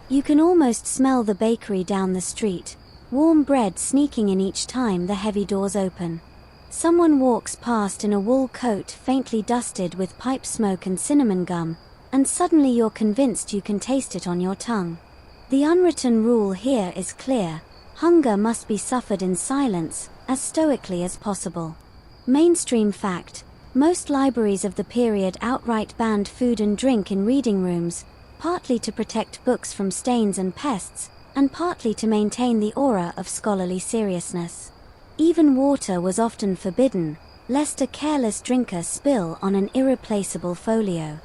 You can almost smell the bakery down the street, warm bread sneaking in each time the heavy doors open. Someone walks past in a wool coat faintly dusted with pipe smoke and cinnamon gum, and suddenly you're convinced you can taste it on your tongue. The unwritten rule here is clear: hunger must be suffered in silence, as stoically as possible. Mainstream fact: most libraries of the period outright banned food and drink in reading rooms, partly to protect books from stains and pests, and partly to maintain the aura of scholarly seriousness. Even water was often forbidden, lest a careless drinker spill on an irreplaceable folio.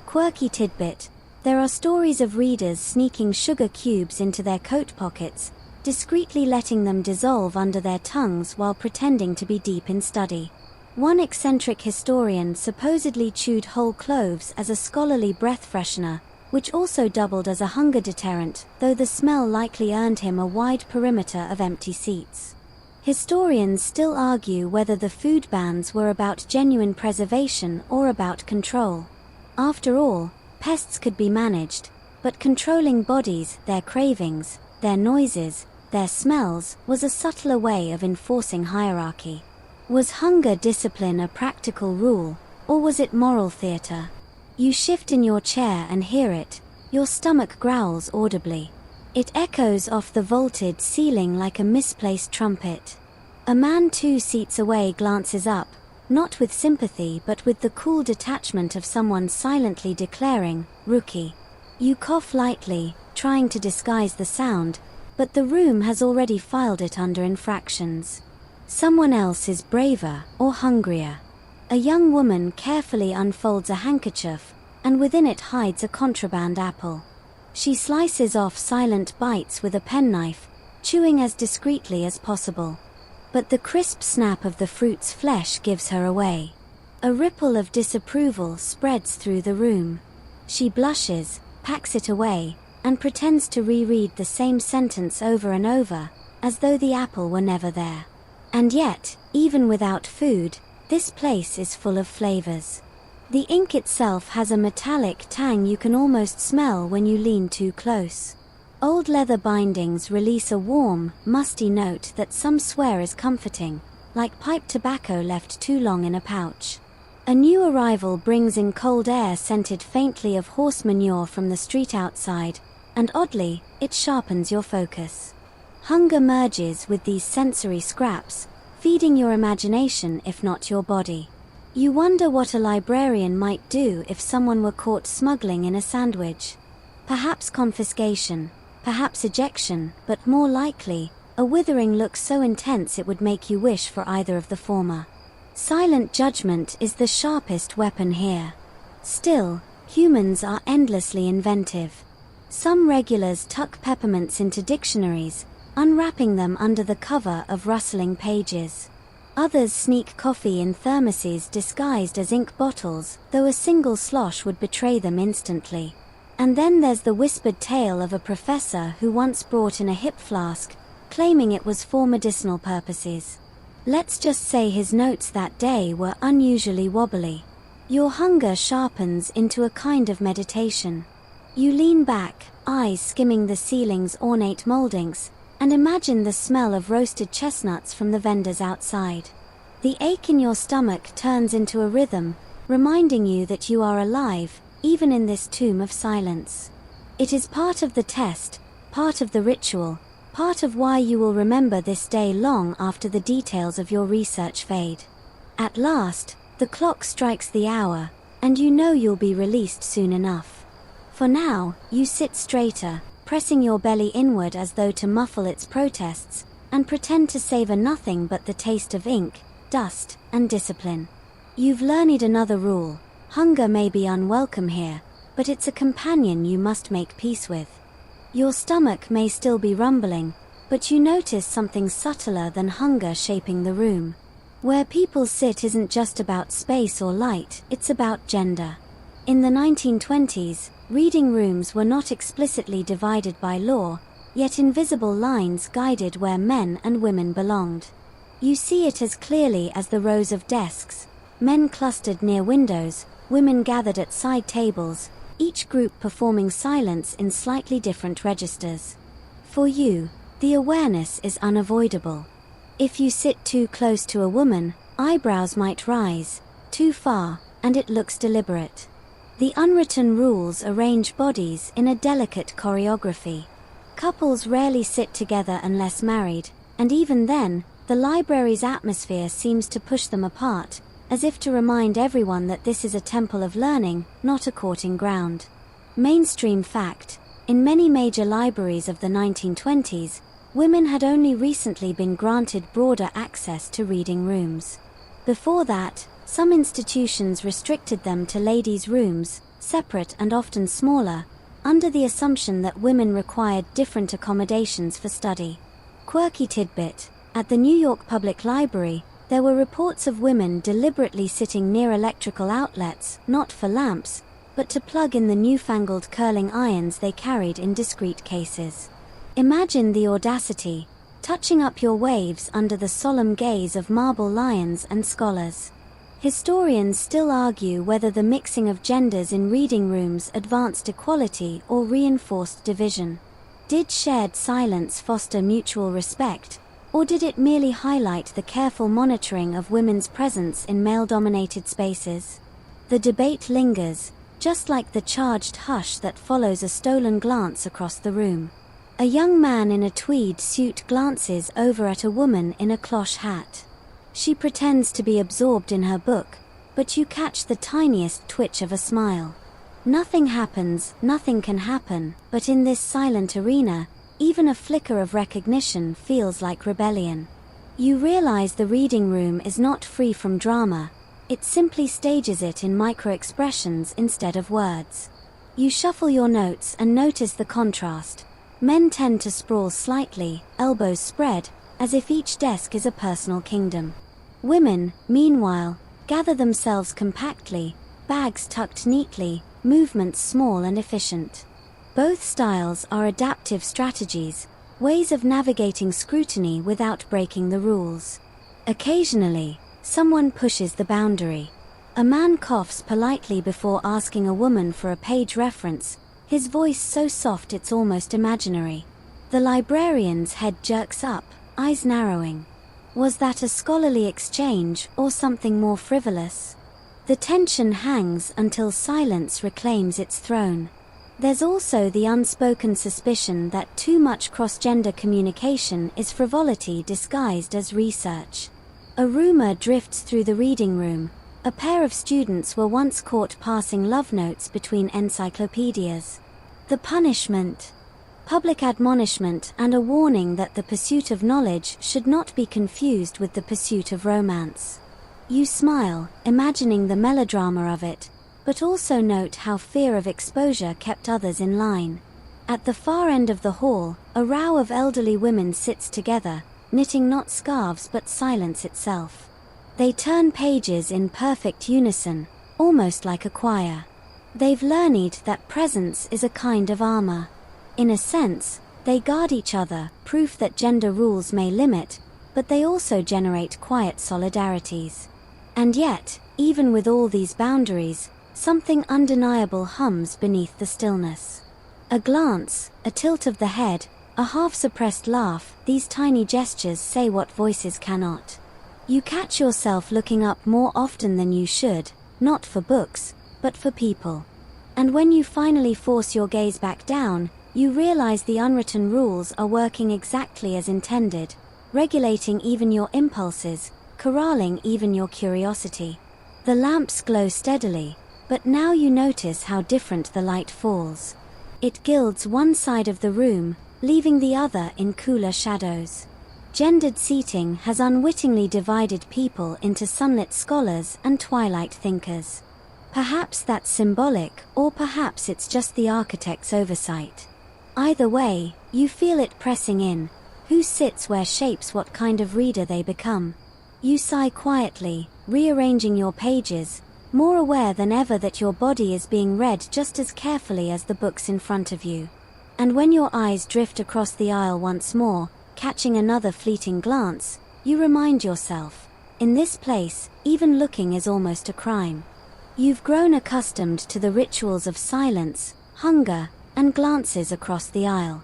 Quirky tidbit: there are stories of readers sneaking sugar cubes into their coat pockets, discreetly letting them dissolve under their tongues while pretending to be deep in study. One eccentric historian supposedly chewed whole cloves as a scholarly breath freshener, which also doubled as a hunger deterrent, though the smell likely earned him a wide perimeter of empty seats. Historians still argue whether the food bans were about genuine preservation or about control. After all, pests could be managed, but controlling bodies, their cravings, their noises, their smells, was a subtler way of enforcing hierarchy. Was hunger discipline a practical rule, or was it moral theater? You shift in your chair and hear it. Your stomach growls audibly. It echoes off the vaulted ceiling like a misplaced trumpet. A man 2 seats away glances up, not with sympathy but with the cool detachment of someone silently declaring, "Rookie." You cough lightly, trying to disguise the sound, but the room has already filed it under infractions. Someone else is braver, or hungrier. A young woman carefully unfolds a handkerchief, and within it hides a contraband apple. She slices off silent bites with a penknife, chewing as discreetly as possible. But the crisp snap of the fruit's flesh gives her away. A ripple of disapproval spreads through the room. She blushes, packs it away, and pretends to reread the same sentence over and over, as though the apple were never there. And yet, even without food, this place is full of flavors. The ink itself has a metallic tang you can almost smell when you lean too close. Old leather bindings release a warm, musty note that some swear is comforting, like pipe tobacco left too long in a pouch. A new arrival brings in cold air scented faintly of horse manure from the street outside, and oddly, it sharpens your focus. Hunger merges with these sensory scraps, feeding your imagination if not your body. You wonder what a librarian might do if someone were caught smuggling in a sandwich. Perhaps confiscation. perhaps ejection, but more likely, a withering look so intense it would make you wish for either of the former. Silent judgment is the sharpest weapon here. Still, humans are endlessly inventive. Some regulars tuck peppermints into dictionaries, unwrapping them under the cover of rustling pages. Others sneak coffee in thermoses disguised as ink bottles, though a single slosh would betray them instantly. And then there's the whispered tale of a professor who once brought in a hip flask, claiming it was for medicinal purposes. Let's just say his notes that day were unusually wobbly. Your hunger sharpens into a kind of meditation. You lean back, eyes skimming the ceiling's ornate moldings, and imagine the smell of roasted chestnuts from the vendors outside. The ache in your stomach turns into a rhythm, reminding you that you are alive, even in this tomb of silence. It is part of the test, part of the ritual, part of why you will remember this day long after the details of your research fade. At last, the clock strikes the hour, and you know you'll be released soon enough. For now, you sit straighter, pressing your belly inward as though to muffle its protests, and pretend to savor nothing but the taste of ink, dust, and discipline. You've learned another rule: hunger may be unwelcome here, but it's a companion you must make peace with. Your stomach may still be rumbling, but you notice something subtler than hunger shaping the room. Where people sit isn't just about space or light, it's about gender. In the 1920s, reading rooms were not explicitly divided by law, yet invisible lines guided where men and women belonged. You see it as clearly as the rows of desks, men clustered near windows, women gathered at side tables, each group performing silence in slightly different registers. For you, the awareness is unavoidable. If you sit too close to a woman, eyebrows might rise; too far, and it looks deliberate. The unwritten rules arrange bodies in a delicate choreography. Couples rarely sit together unless married, and even then, the library's atmosphere seems to push them apart, as if to remind everyone that this is a temple of learning, not a courting ground. Mainstream fact: in many major libraries of the 1920s, women had only recently been granted broader access to reading rooms. Before that, some institutions restricted them to ladies' rooms, separate and often smaller, under the assumption that women required different accommodations for study. Quirky tidbit: at the New York Public Library, there were reports of women deliberately sitting near electrical outlets, not for lamps, but to plug in the newfangled curling irons they carried in discreet cases. Imagine the audacity, touching up your waves under the solemn gaze of marble lions and scholars. Historians still argue whether the mixing of genders in reading rooms advanced equality or reinforced division. Did shared silence foster mutual respect, or did it merely highlight the careful monitoring of women's presence in male-dominated spaces? The debate lingers, just like the charged hush that follows a stolen glance across the room. A young man in a tweed suit glances over at a woman in a cloche hat. She pretends to be absorbed in her book, but you catch the tiniest twitch of a smile. Nothing happens, nothing can happen, but in this silent arena, even a flicker of recognition feels like rebellion. You realize the reading room is not free from drama, it simply stages it in micro-expressions instead of words. You shuffle your notes and notice the contrast. Men tend to sprawl slightly, elbows spread, as if each desk is a personal kingdom. Women, meanwhile, gather themselves compactly, bags tucked neatly, movements small and efficient. Both styles are adaptive strategies, ways of navigating scrutiny without breaking the rules. Occasionally, someone pushes the boundary. A man coughs politely before asking a woman for a page reference, his voice so soft it's almost imaginary. The librarian's head jerks up, eyes narrowing. Was that a scholarly exchange or something more frivolous? The tension hangs until silence reclaims its throne. There's also the unspoken suspicion that too much cross-gender communication is frivolity disguised as research. A rumor drifts through the reading room. A pair of students were once caught passing love notes between encyclopedias. The punishment? public admonishment and a warning that the pursuit of knowledge should not be confused with the pursuit of romance. You smile, imagining the melodrama of it, but also note how fear of exposure kept others in line. At the far end of the hall, a row of elderly women sits together, knitting not scarves but silence itself. They turn pages in perfect unison, almost like a choir. They've learned that presence is a kind of armor. In a sense, they guard each other, proof that gender rules may limit, but they also generate quiet solidarities. And yet, even with all these boundaries, something undeniable hums beneath the stillness. A glance, a tilt of the head, a half-suppressed laugh, these tiny gestures say what voices cannot. You catch yourself looking up more often than you should, not for books, but for people. And when you finally force your gaze back down, you realize the unwritten rules are working exactly as intended, regulating even your impulses, corralling even your curiosity. The lamps glow steadily, but now you notice how different the light falls. It gilds one side of the room, leaving the other in cooler shadows. Gendered seating has unwittingly divided people into sunlit scholars and twilight thinkers. Perhaps that's symbolic, or perhaps it's just the architect's oversight. Either way, you feel it pressing in. Who sits where shapes what kind of reader they become. You sigh quietly, rearranging your pages, more aware than ever that your body is being read just as carefully as the books in front of you. And when your eyes drift across the aisle once more, catching another fleeting glance, you remind yourself, in this place, even looking is almost a crime. You've grown accustomed to the rituals of silence, hunger, and glances across the aisle.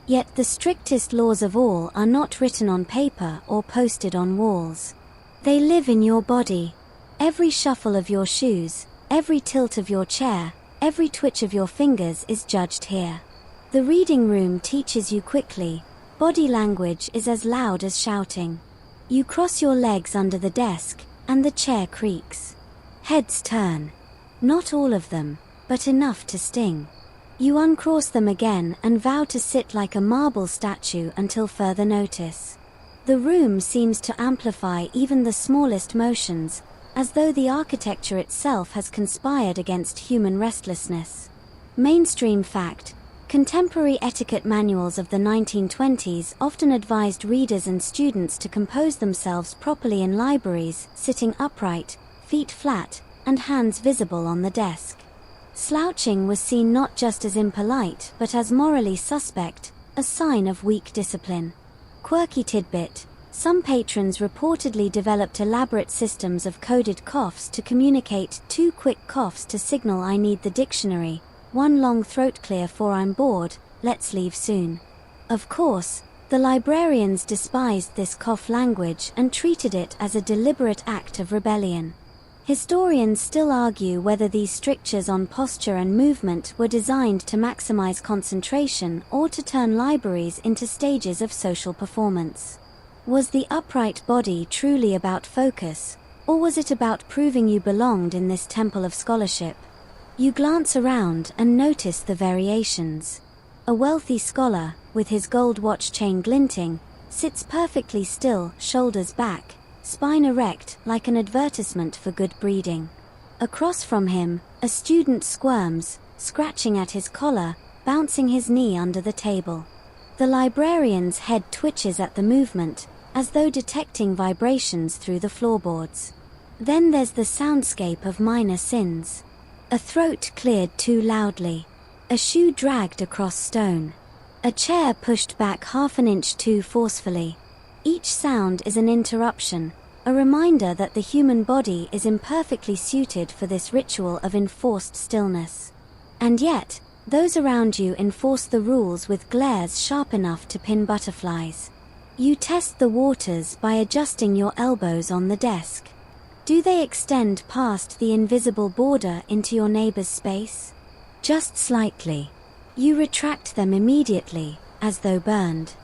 Yet the strictest laws of all are not written on paper or posted on walls. They live in your body. Every shuffle of your shoes, every tilt of your chair, every twitch of your fingers is judged here. The reading room teaches you quickly. Body language is as loud as shouting. You cross your legs under the desk, and the chair creaks. Heads turn. Not all of them, but enough to sting. You uncross them again and vow to sit like a marble statue until further notice. The room seems to amplify even the smallest motions, as though the architecture itself has conspired against human restlessness. Mainstream fact: contemporary etiquette manuals of the 1920s often advised readers and students to compose themselves properly in libraries, sitting upright, feet flat, and hands visible on the desk. Slouching was seen not just as impolite but as morally suspect, a sign of weak discipline. Quirky tidbit: some patrons reportedly developed elaborate systems of coded coughs to communicate, 2 quick coughs to signal I need the dictionary, 1 long throat clear for I'm bored, let's leave soon. Of course, the librarians despised this cough language and treated it as a deliberate act of rebellion. Historians still argue whether these strictures on posture and movement were designed to maximize concentration or to turn libraries into stages of social performance. Was the upright body truly about focus, or was it about proving you belonged in this temple of scholarship? You glance around and notice the variations. A wealthy scholar, with his gold watch chain glinting, sits perfectly still, shoulders back, spine erect, like an advertisement for good breeding. Across from him, a student squirms, scratching at his collar, bouncing his knee under the table. The librarian's head twitches at the movement, as though detecting vibrations through the floorboards. Then there's the soundscape of minor sins. A throat cleared too loudly. A shoe dragged across stone. A chair pushed back half an inch too forcefully. Each sound is an interruption, a reminder that the human body is imperfectly suited for this ritual of enforced stillness. And yet, those around you enforce the rules with glares sharp enough to pin butterflies. You test the waters by adjusting your elbows on the desk. Do they extend past the invisible border into your neighbor's space? Just slightly. You retract them immediately, as though burned.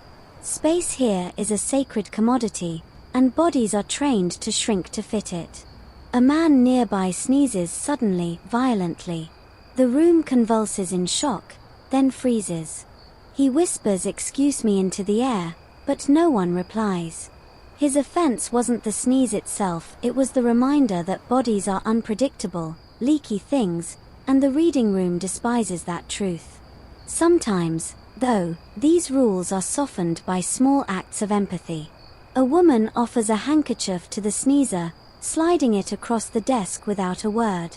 Space here is a sacred commodity, and bodies are trained to shrink to fit it. A man nearby sneezes suddenly, violently. The room convulses in shock, then freezes. He whispers "excuse me" into the air, but no one replies. His offense wasn't the sneeze itself, it was the reminder that bodies are unpredictable, leaky things, and the reading room despises that truth. Sometimes, though, these rules are softened by small acts of empathy. A woman offers a handkerchief to the sneezer, sliding it across the desk without a word.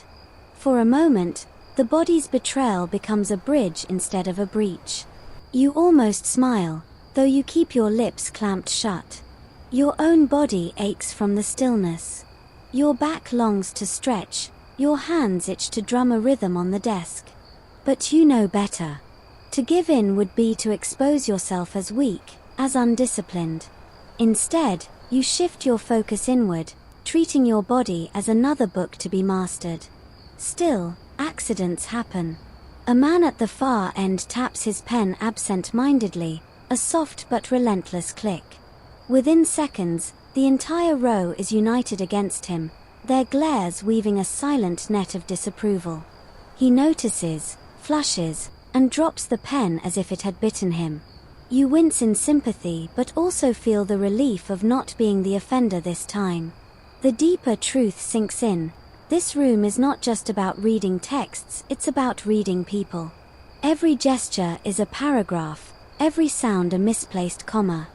For a moment, the body's betrayal becomes a bridge instead of a breach. You almost smile, though you keep your lips clamped shut. Your own body aches from the stillness. Your back longs to stretch, your hands itch to drum a rhythm on the desk. But you know better. To give in would be to expose yourself as weak, as undisciplined. Instead, you shift your focus inward, treating your body as another book to be mastered. Still, accidents happen. A man at the far end taps his pen absent-mindedly, a soft but relentless click. Within seconds, the entire row is united against him, their glares weaving a silent net of disapproval. He notices, flushes, and drops the pen as if it had bitten him. You wince in sympathy but also feel the relief of not being the offender this time. The deeper truth sinks in. This room is not just about reading texts, it's about reading people. Every gesture is a paragraph, every sound a misplaced comma.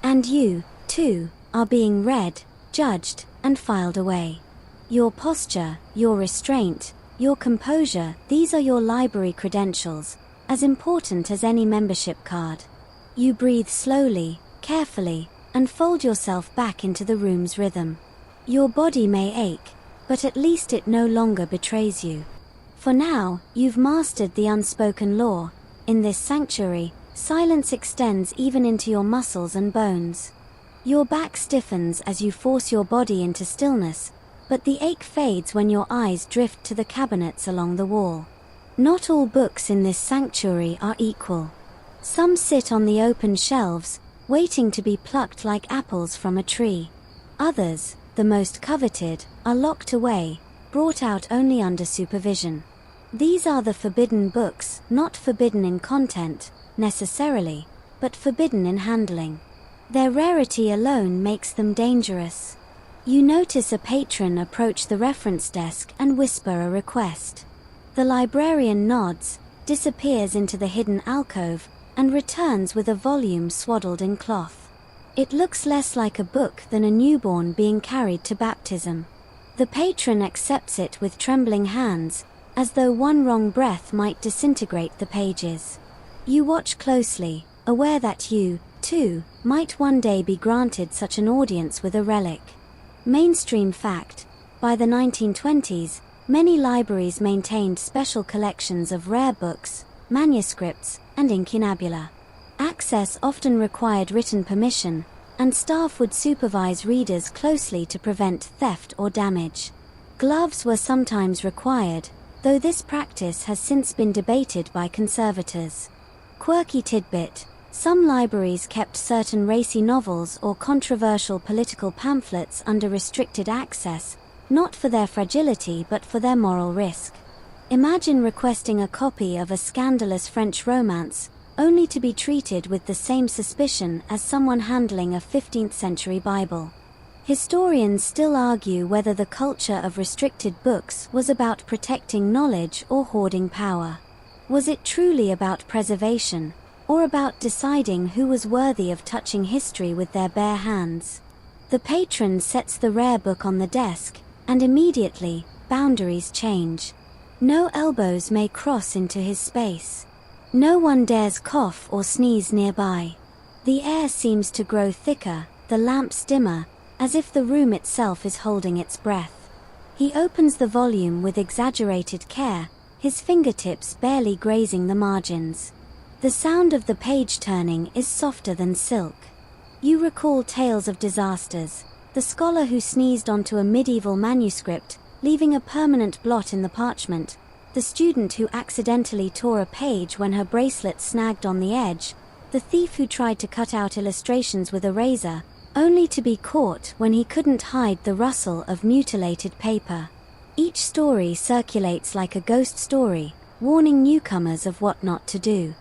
And you, too, are being read, judged, and filed away. Your posture, your restraint, your composure, these are your library credentials, as important as any membership card. You breathe slowly, carefully, and fold yourself back into the room's rhythm. Your body may ache, but at least it no longer betrays you. For now, you've mastered the unspoken law. In this sanctuary, silence extends even into your muscles and bones. Your back stiffens as you force your body into stillness, but the ache fades when your eyes drift to the cabinets along the wall. Not all books in this sanctuary are equal. Some sit on the open shelves, waiting to be plucked like apples from a tree. Others, the most coveted, are locked away, brought out only under supervision. These are the forbidden books, not forbidden in content, necessarily, but forbidden in handling. Their rarity alone makes them dangerous. You notice a patron approach the reference desk and whisper a request. The librarian nods, disappears into the hidden alcove, and returns with a volume swaddled in cloth. It looks less like a book than a newborn being carried to baptism. The patron accepts it with trembling hands, as though one wrong breath might disintegrate the pages. You watch closely, aware that you, too, might one day be granted such an audience with a relic. Mainstream fact: by the 1920s, many libraries maintained special collections of rare books, manuscripts, and incunabula. Access often required written permission, and staff would supervise readers closely to prevent theft or damage. Gloves were sometimes required, though this practice has since been debated by conservators. Quirky tidbit: some libraries kept certain racy novels or controversial political pamphlets under restricted access, not for their fragility but for their moral risk. Imagine requesting a copy of a scandalous French romance, only to be treated with the same suspicion as someone handling a 15th century Bible. Historians still argue whether the culture of restricted books was about protecting knowledge or hoarding power. Was it truly about preservation, or about deciding who was worthy of touching history with their bare hands? The patron sets the rare book on the desk, and immediately, boundaries change. No elbows may cross into his space. No one dares cough or sneeze nearby. The air seems to grow thicker, the lamps dimmer, as if the room itself is holding its breath. He opens the volume with exaggerated care, his fingertips barely grazing the margins. The sound of the page turning is softer than silk. You recall tales of disasters: the scholar who sneezed onto a medieval manuscript, leaving a permanent blot in the parchment; the student who accidentally tore a page when her bracelet snagged on the edge; the thief who tried to cut out illustrations with a razor, only to be caught when he couldn't hide the rustle of mutilated paper. Each story circulates like a ghost story, warning newcomers of what not to do.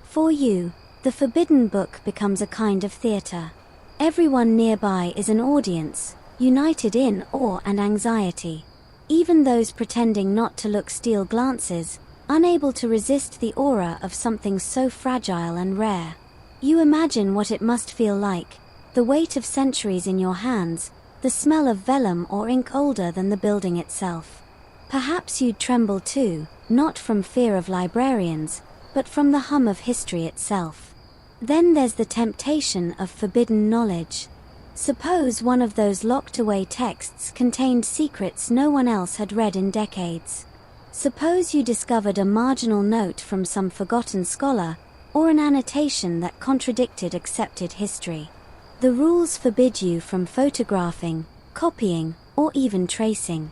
For you, The forbidden book becomes a kind of theater. Everyone nearby is an audience, united in awe and anxiety. Even those pretending not to look steal glances, unable to resist the aura of something so fragile and rare. You imagine what it must feel like, the weight of centuries in your hands, the smell of vellum or ink older than the building itself. Perhaps you'd tremble too, not from fear of librarians, but from the hum of history itself. Then there's the temptation of forbidden knowledge. Suppose one of those locked-away texts contained secrets no one else had read in decades. Suppose you discovered a marginal note from some forgotten scholar, or an annotation that contradicted accepted history. The rules forbid you from photographing, copying, or even tracing.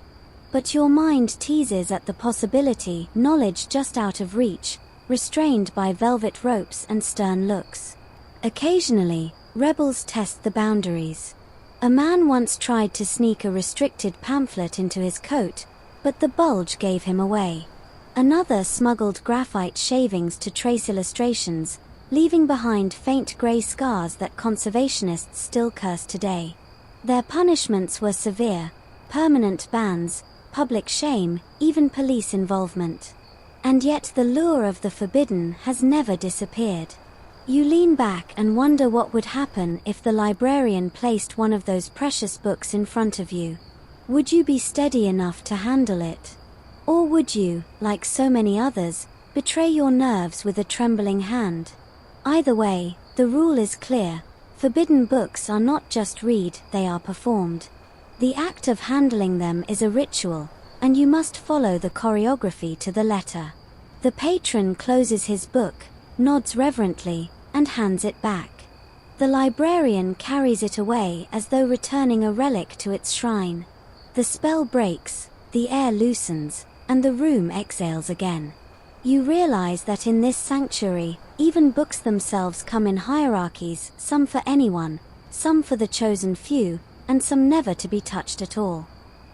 But your mind teases at the possibility, knowledge just out of reach, restrained by velvet ropes and stern looks. Occasionally, rebels test the boundaries. A man once tried to sneak a restricted pamphlet into his coat, but the bulge gave him away. Another smuggled graphite shavings to trace illustrations, leaving behind faint grey scars that conservationists still curse today. Their punishments were severe: permanent bans, public shame, even police involvement. And yet the lure of the forbidden has never disappeared. You lean back and wonder what would happen if the librarian placed one of those precious books in front of you. Would you be steady enough to handle it? Or would you, like so many others, betray your nerves with a trembling hand? Either way, the rule is clear: forbidden books are not just read, they are performed. The act of handling them is a ritual, and you must follow the choreography to the letter. The patron closes his book, nods reverently, and hands it back. The librarian carries it away as though returning a relic to its shrine. The spell breaks, the air loosens, and the room exhales again. You realize that in this sanctuary, even books themselves come in hierarchies, some for anyone, some for the chosen few, and some never to be touched at all.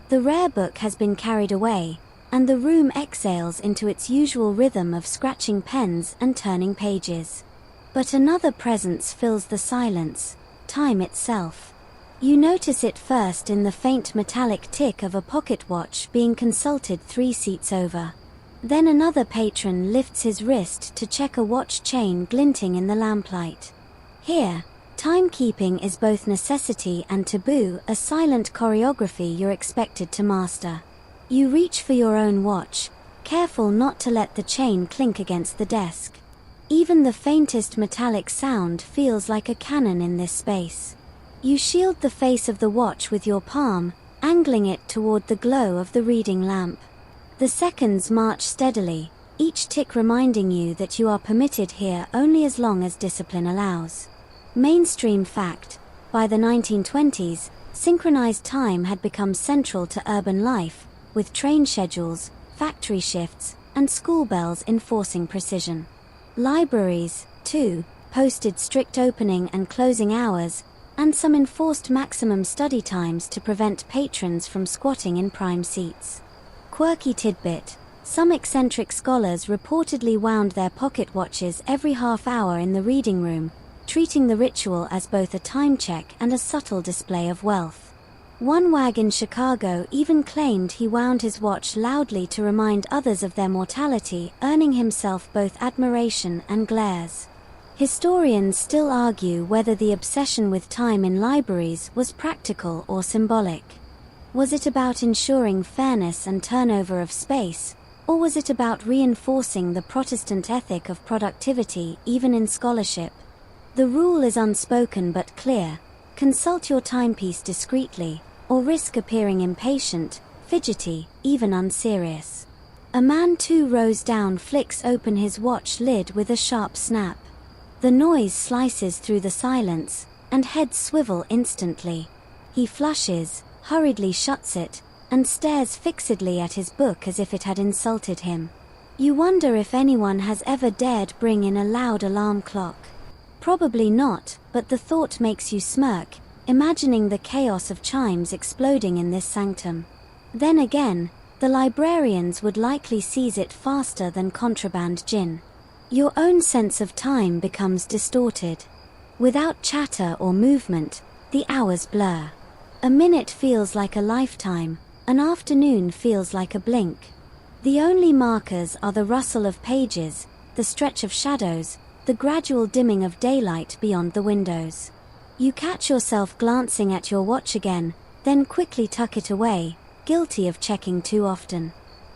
The rare book has been carried away, and the room exhales into its usual rhythm of scratching pens and turning pages. But another presence fills the silence: time itself. You notice it first in the faint metallic tick of a pocket watch being consulted 3 seats over. Then another patron lifts his wrist to check a watch chain glinting in the lamplight. Here, timekeeping is both necessity and taboo, a silent choreography you're expected to master. You reach for your own watch, careful not to let the chain clink against the desk. Even the faintest metallic sound feels like a cannon in this space. You shield the face of the watch with your palm, angling it toward the glow of the reading lamp. The seconds march steadily, each tick reminding you that you are permitted here only as long as discipline allows. Mainstream fact: by the 1920s, synchronized time had become central to urban life, with train schedules, factory shifts, and school bells enforcing precision. Libraries, too, posted strict opening and closing hours, and some enforced maximum study times to prevent patrons from squatting in prime seats. Quirky tidbit: some eccentric scholars reportedly wound their pocket watches every half hour in the reading room, treating the ritual as both a time check and a subtle display of wealth. One wag in Chicago even claimed he wound his watch loudly to remind others of their mortality, earning himself both admiration and glares. Historians still argue whether the obsession with time in libraries was practical or symbolic. Was it about ensuring fairness and turnover of space, or was it about reinforcing the Protestant ethic of productivity even in scholarship? The rule is unspoken but clear: consult your timepiece discreetly, or risk appearing impatient, fidgety, even unserious. A man 2 rows down flicks open his watch lid with a sharp snap. The noise slices through the silence, and heads swivel instantly. He flushes, hurriedly shuts it, and stares fixedly at his book as if it had insulted him. You wonder if anyone has ever dared bring in a loud alarm clock. Probably not, but the thought makes you smirk, imagining the chaos of chimes exploding in this sanctum. Then again, the librarians would likely seize it faster than contraband gin. Your own sense of time becomes distorted. Without chatter or movement, the hours blur. A minute feels like a lifetime, an afternoon feels like a blink. The only markers are the rustle of pages, the stretch of shadows, the gradual dimming of daylight beyond the windows. You catch yourself glancing at your watch again, then quickly tuck it away, guilty of checking too often.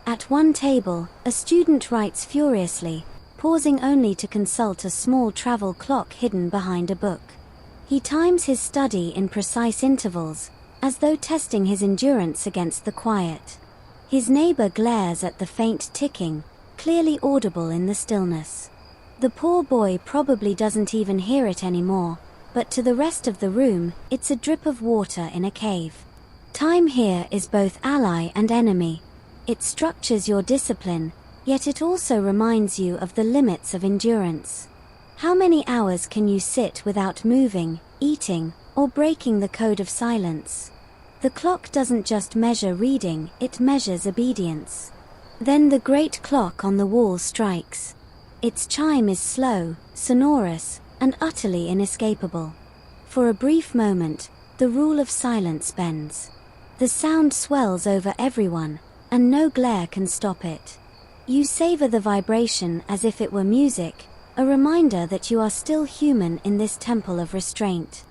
At one table, a student writes furiously, pausing only to consult a small travel clock hidden behind a book. He times his study in precise intervals, as though testing his endurance against the quiet. His neighbor glares at the faint ticking, clearly audible in the stillness. The poor boy probably doesn't even hear it anymore, but to the rest of the room, it's a drip of water in a cave. Time here is both ally and enemy. It structures your discipline, yet it also reminds you of the limits of endurance. How many hours can you sit without moving, eating, or breaking the code of silence? The clock doesn't just measure reading, it measures obedience. Then the great clock on the wall strikes. Its chime is slow, sonorous, and utterly inescapable. For a brief moment, the rule of silence bends. The sound swells over everyone, and no glare can stop it. You savor the vibration as if it were music, a reminder that you are still human in this temple of restraint.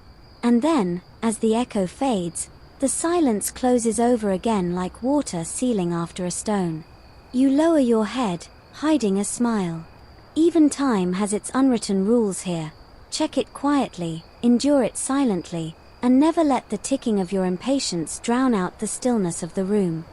And then, as the echo fades, the silence closes over again like water sealing after a stone. You lower your head, hiding a smile. Even time has its unwritten rules here. Check it quietly, endure it silently, and never let the ticking of your impatience drown out the stillness of the room.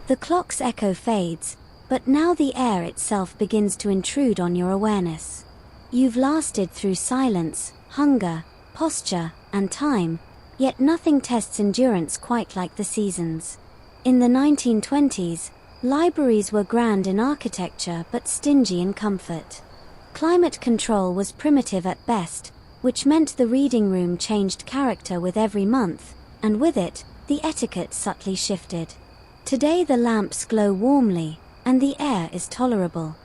The clock's echo fades, but now the air itself begins to intrude on your awareness. You've lasted through silence, hunger, posture, and time, yet nothing tests endurance quite like the seasons. In the 1920s, libraries were grand in architecture but stingy in comfort. Climate control was primitive at best, which meant the reading room changed character with every month, and with it, the etiquette subtly shifted. Today the lamps glow warmly, and the air is tolerable.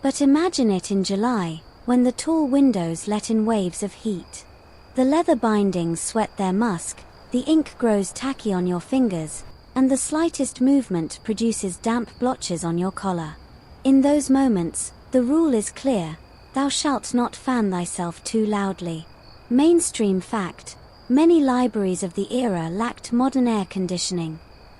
But imagine it in July, when the tall windows let in waves of heat. The leather bindings sweat their musk, the ink grows tacky on your fingers, and the slightest movement produces damp blotches on your collar. In those moments, the rule is clear: thou shalt not fan thyself too loudly. Mainstream fact: many libraries of the era lacked modern air conditioning.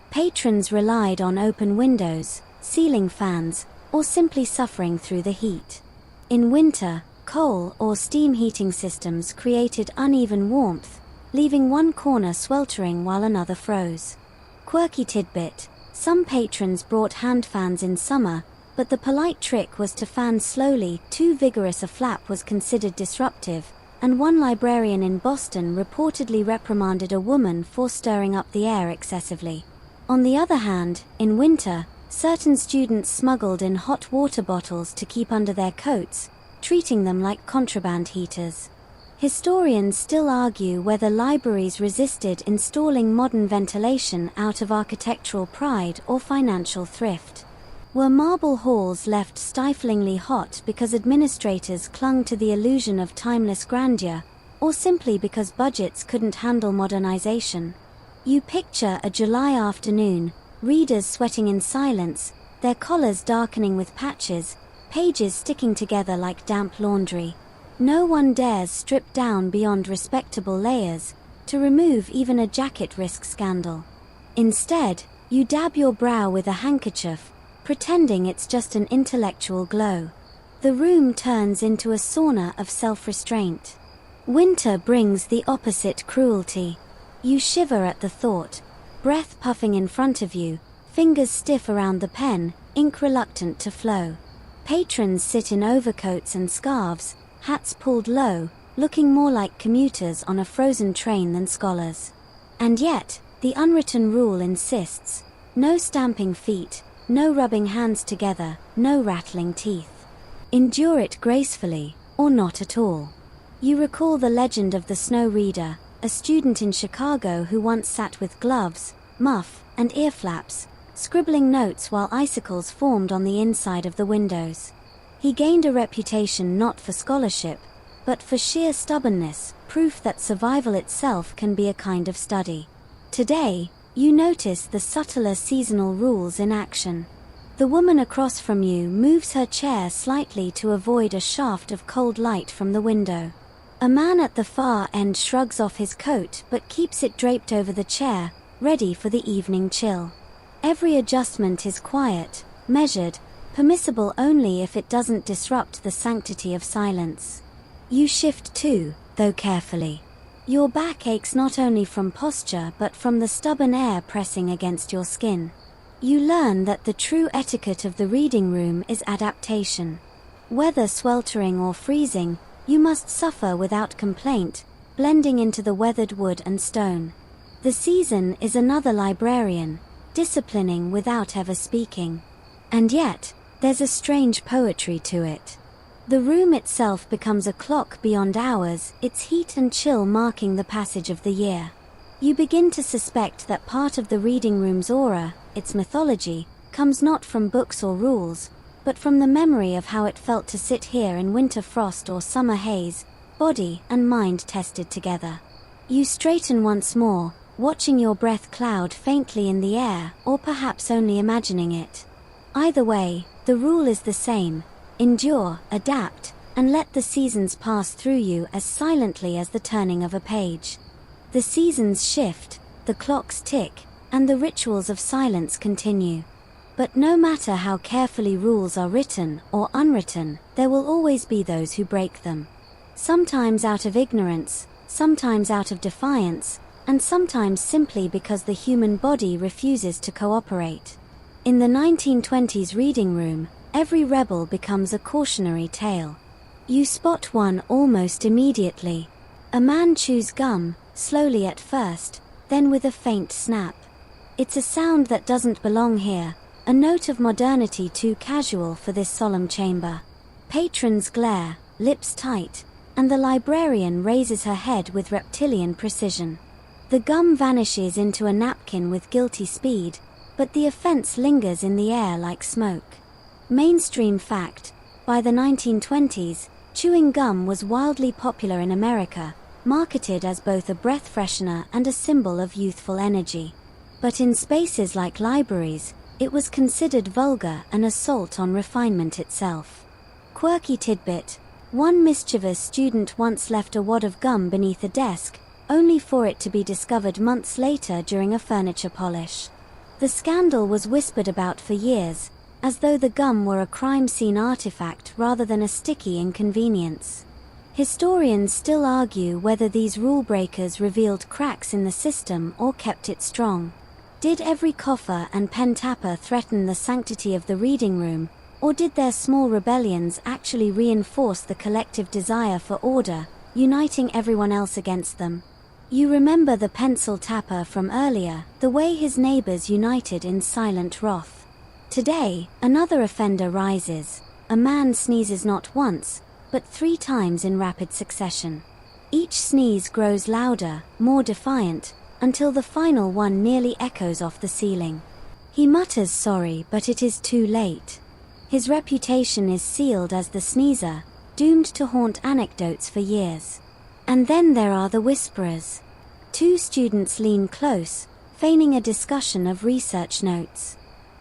Patrons relied on open windows, ceiling fans, or simply suffering through the heat. In winter, coal or steam heating systems created uneven warmth, leaving one corner sweltering while another froze. Quirky tidbit: some patrons brought hand fans in summer, but the polite trick was to fan slowly. Too vigorous a flap was considered disruptive, and one librarian in Boston reportedly reprimanded a woman for stirring up the air excessively. On the other hand, in winter, certain students smuggled in hot water bottles to keep under their coats, treating them like contraband heaters. Historians still argue whether libraries resisted installing modern ventilation out of architectural pride or financial thrift. Were marble halls left stiflingly hot because administrators clung to the illusion of timeless grandeur, or simply because budgets couldn't handle modernization? You picture a July afternoon, readers sweating in silence, their collars darkening with patches, pages sticking together like damp laundry. No one dares strip down beyond respectable layers. To remove even a jacket risks scandal. Instead, you dab your brow with a handkerchief, pretending it's just an intellectual glow. The room turns into a sauna of self-restraint. Winter brings the opposite cruelty. You shiver at the thought, breath puffing in front of you, fingers stiff around the pen, ink reluctant to flow. Patrons sit in overcoats and scarves, hats pulled low, looking more like commuters on a frozen train than scholars. And yet, the unwritten rule insists: no stamping feet, no rubbing hands together, no rattling teeth. Endure it gracefully, or not at all. You recall the legend of the snow reader, a student in Chicago who once sat with gloves, muff, and ear flaps, scribbling notes while icicles formed on the inside of the windows. He gained a reputation not for scholarship, but for sheer stubbornness, proof that survival itself can be a kind of study. Today, you notice the subtler seasonal rules in action. The woman across from you moves her chair slightly to avoid a shaft of cold light from the window. A man at the far end shrugs off his coat but keeps it draped over the chair, ready for the evening chill. Every adjustment is quiet, measured, permissible only if it doesn't disrupt the sanctity of silence. You shift too, though carefully. Your back aches not only from posture but from the stubborn air pressing against your skin. You learn that the true etiquette of the reading room is adaptation. Whether sweltering or freezing, you must suffer without complaint, blending into the weathered wood and stone. The season is another librarian, disciplining without ever speaking. And yet, there's a strange poetry to it. The room itself becomes a clock beyond hours, its heat and chill marking the passage of the year. You begin to suspect that part of the reading room's aura, its mythology, comes not from books or rules, but from the memory of how it felt to sit here in winter frost or summer haze, body and mind tested together. You straighten once more, watching your breath cloud faintly in the air, or perhaps only imagining it. Either way, the rule is the same: endure, adapt, and let the seasons pass through you as silently as the turning of a page. The seasons shift, the clocks tick, and the rituals of silence continue. But no matter how carefully rules are written or unwritten, there will always be those who break them. Sometimes out of ignorance, sometimes out of defiance, and sometimes simply because the human body refuses to cooperate. In the 1920s reading room, every rebel becomes a cautionary tale. You spot one almost immediately. A man chews gum, slowly at first, then with a faint snap. It's a sound that doesn't belong here, a note of modernity too casual for this solemn chamber. Patrons glare, lips tight, and the librarian raises her head with reptilian precision. The gum vanishes into a napkin with guilty speed, but the offense lingers in the air like smoke. Mainstream fact: by the 1920s, chewing gum was wildly popular in America, marketed as both a breath freshener and a symbol of youthful energy. But in spaces like libraries, it was considered vulgar, an assault on refinement itself. Quirky tidbit: one mischievous student once left a wad of gum beneath a desk, only for it to be discovered months later during a furniture polish. The scandal was whispered about for years, as though the gum were a crime scene artifact rather than a sticky inconvenience. Historians still argue whether these rule breakers revealed cracks in the system or kept it strong. Did every coffer and pen tapper threaten the sanctity of the reading room, or did their small rebellions actually reinforce the collective desire for order, uniting everyone else against them? You remember the pencil tapper from earlier, the way his neighbors united in silent wrath. Today, another offender rises. A man sneezes not once, but 3 times in rapid succession. Each sneeze grows louder, more defiant, until the final one nearly echoes off the ceiling. He mutters sorry, but it is too late. His reputation is sealed as the sneezer, doomed to haunt anecdotes for years. And then there are the whisperers. 2 students lean close, feigning a discussion of research notes.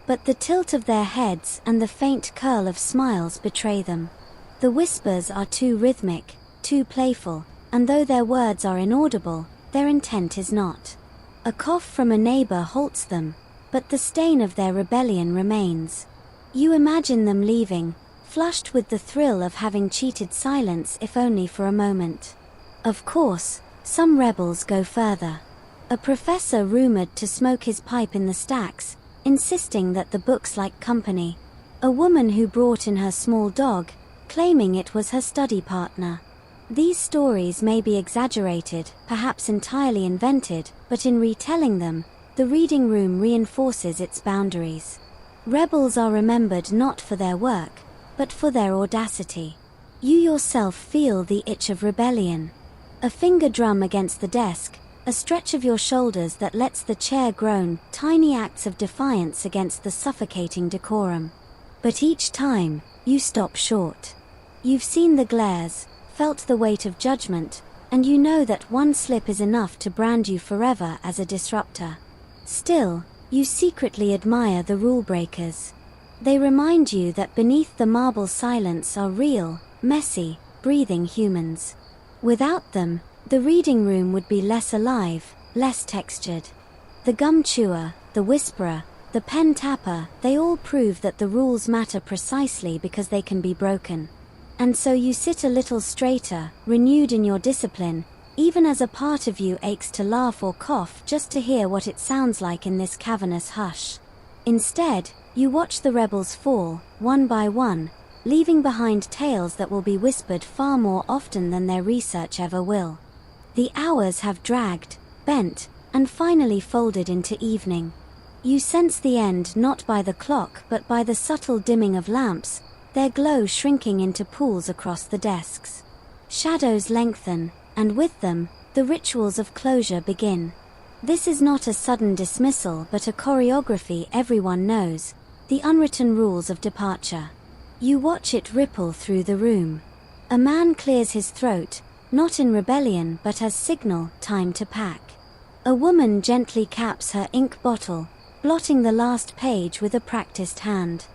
But the tilt of their heads and the faint curl of smiles betray them. The whispers are too rhythmic, too playful, and though their words are inaudible, their intent is not. A cough from a neighbor halts them, but the stain of their rebellion remains. You imagine them leaving, flushed with the thrill of having cheated silence if only for a moment. Of course, some rebels go further. A professor rumored to smoke his pipe in the stacks, insisting that the books like company. A woman who brought in her small dog, claiming it was her study partner. These stories may be exaggerated, perhaps entirely invented, but in retelling them, the reading room reinforces its boundaries. Rebels are remembered not for their work, but for their audacity. You yourself feel the itch of rebellion. A finger drum against the desk, a stretch of your shoulders that lets the chair groan, tiny acts of defiance against the suffocating decorum. But each time, You stop short. You've seen the glares, felt the weight of judgment, and you know that one slip is enough to brand you forever as a disruptor. Still, you secretly admire the rule breakers. They remind you that beneath the marble silence are real, messy, breathing humans. Without them, the reading room would be less alive, less textured. The gum chewer, the whisperer, the pen tapper, they all prove that the rules matter precisely because they can be broken. And so you sit a little straighter, renewed in your discipline, even as a part of you aches to laugh or cough just to hear what it sounds like in this cavernous hush. Instead, you watch the rebels fall, one by one, leaving behind tales that will be whispered far more often than their research ever will. The hours have dragged, bent, and finally folded into evening. You sense the end not by the clock but by the subtle dimming of lamps, their glow shrinking into pools across the desks. Shadows lengthen, and with them, the rituals of closure begin. This is not a sudden dismissal but a choreography everyone knows, the unwritten rules of departure. You watch it ripple through the room. A man clears his throat, not in rebellion but as signal, time to pack. A woman gently caps her ink bottle, blotting the last page with a practiced hand.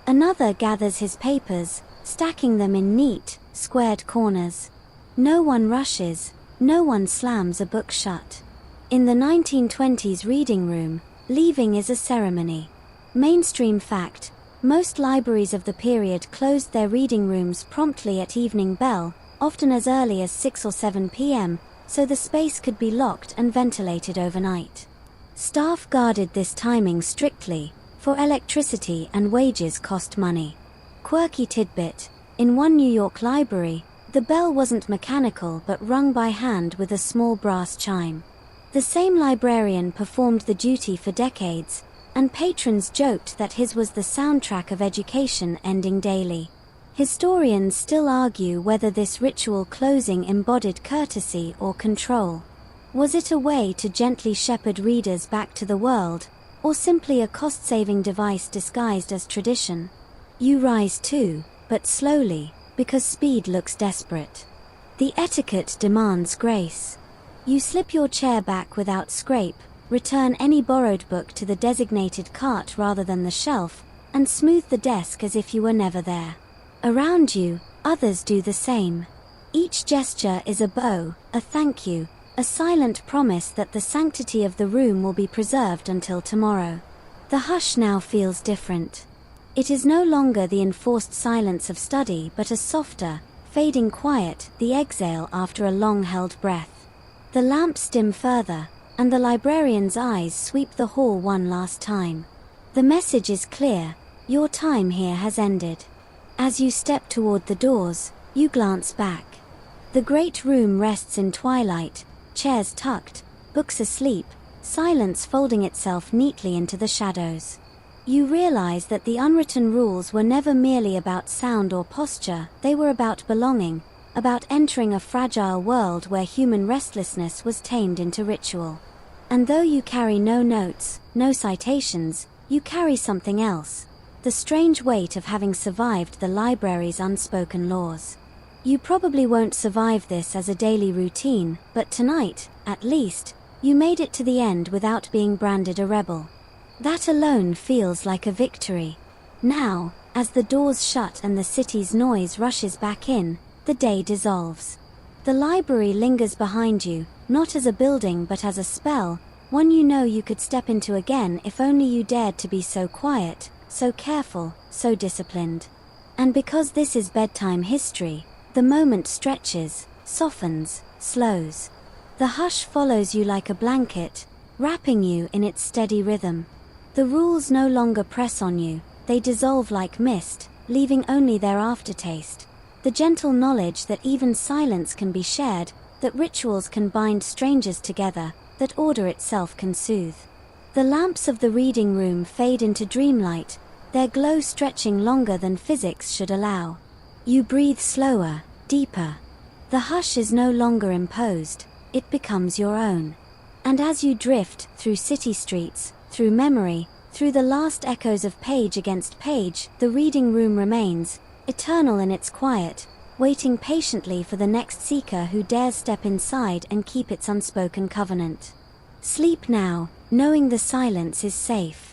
Another gathers his papers, stacking them in neat, squared corners. No one rushes, no one slams a book shut. In the 1920s reading room, leaving is a ceremony. Mainstream fact, most libraries of the period closed their reading rooms promptly at evening bell, often as early as 6 or 7 p.m., so the space could be locked and ventilated overnight. Staff guarded this timing strictly, for electricity and wages cost money. Quirky tidbit, in one New York library, the bell wasn't mechanical but rung by hand with a small brass chime. The same librarian performed the duty for decades, and patrons joked that his was the soundtrack of education ending daily. Historians still argue whether this ritual closing embodied courtesy or control. Was it a way to gently shepherd readers back to the world, or simply a cost-saving device disguised as tradition? You rise too, but slowly, because speed looks desperate. The etiquette demands grace. You slip your chair back without scrape, return any borrowed book to the designated cart rather than the shelf, and smooth the desk as if you were never there. Around you, others do the same. Each gesture is a bow, a thank you, a silent promise that the sanctity of the room will be preserved until tomorrow. The hush now feels different. It is no longer the enforced silence of study but a softer, fading quiet, the exhale after a long-held breath. The lamps dim further, and the librarian's eyes sweep the hall one last time. The message is clear, your time here has ended. As you step toward the doors, you glance back. The great room rests in twilight, chairs tucked, books asleep, silence folding itself neatly into the shadows. You realize that the unwritten rules were never merely about sound or posture, they were about belonging, about entering a fragile world where human restlessness was tamed into ritual. And though you carry no notes, no citations, you carry something else, the strange weight of having survived the library's unspoken laws. You probably won't survive this as a daily routine, but tonight, at least, you made it to the end without being branded a rebel. That alone feels like a victory. Now, as the doors shut and the city's noise rushes back in, the day dissolves. The library lingers behind you, not as a building but as a spell, one you know you could step into again if only you dared to be so quiet, so careful, so disciplined. And because this is bedtime history, the moment stretches, softens, slows. The hush follows you like a blanket, wrapping you in its steady rhythm. The rules no longer press on you, they dissolve like mist, leaving only their aftertaste. The gentle knowledge that even silence can be shared, that rituals can bind strangers together, that order itself can soothe. The lamps of the reading room fade into dreamlight, their glow stretching longer than physics should allow. You breathe slower, deeper. The hush is no longer imposed, it becomes your own. And as you drift through city streets, through memory, through the last echoes of page against page, the reading room remains, eternal in its quiet, waiting patiently for the next seeker who dares step inside and keep its unspoken covenant. Sleep now, knowing the silence is safe.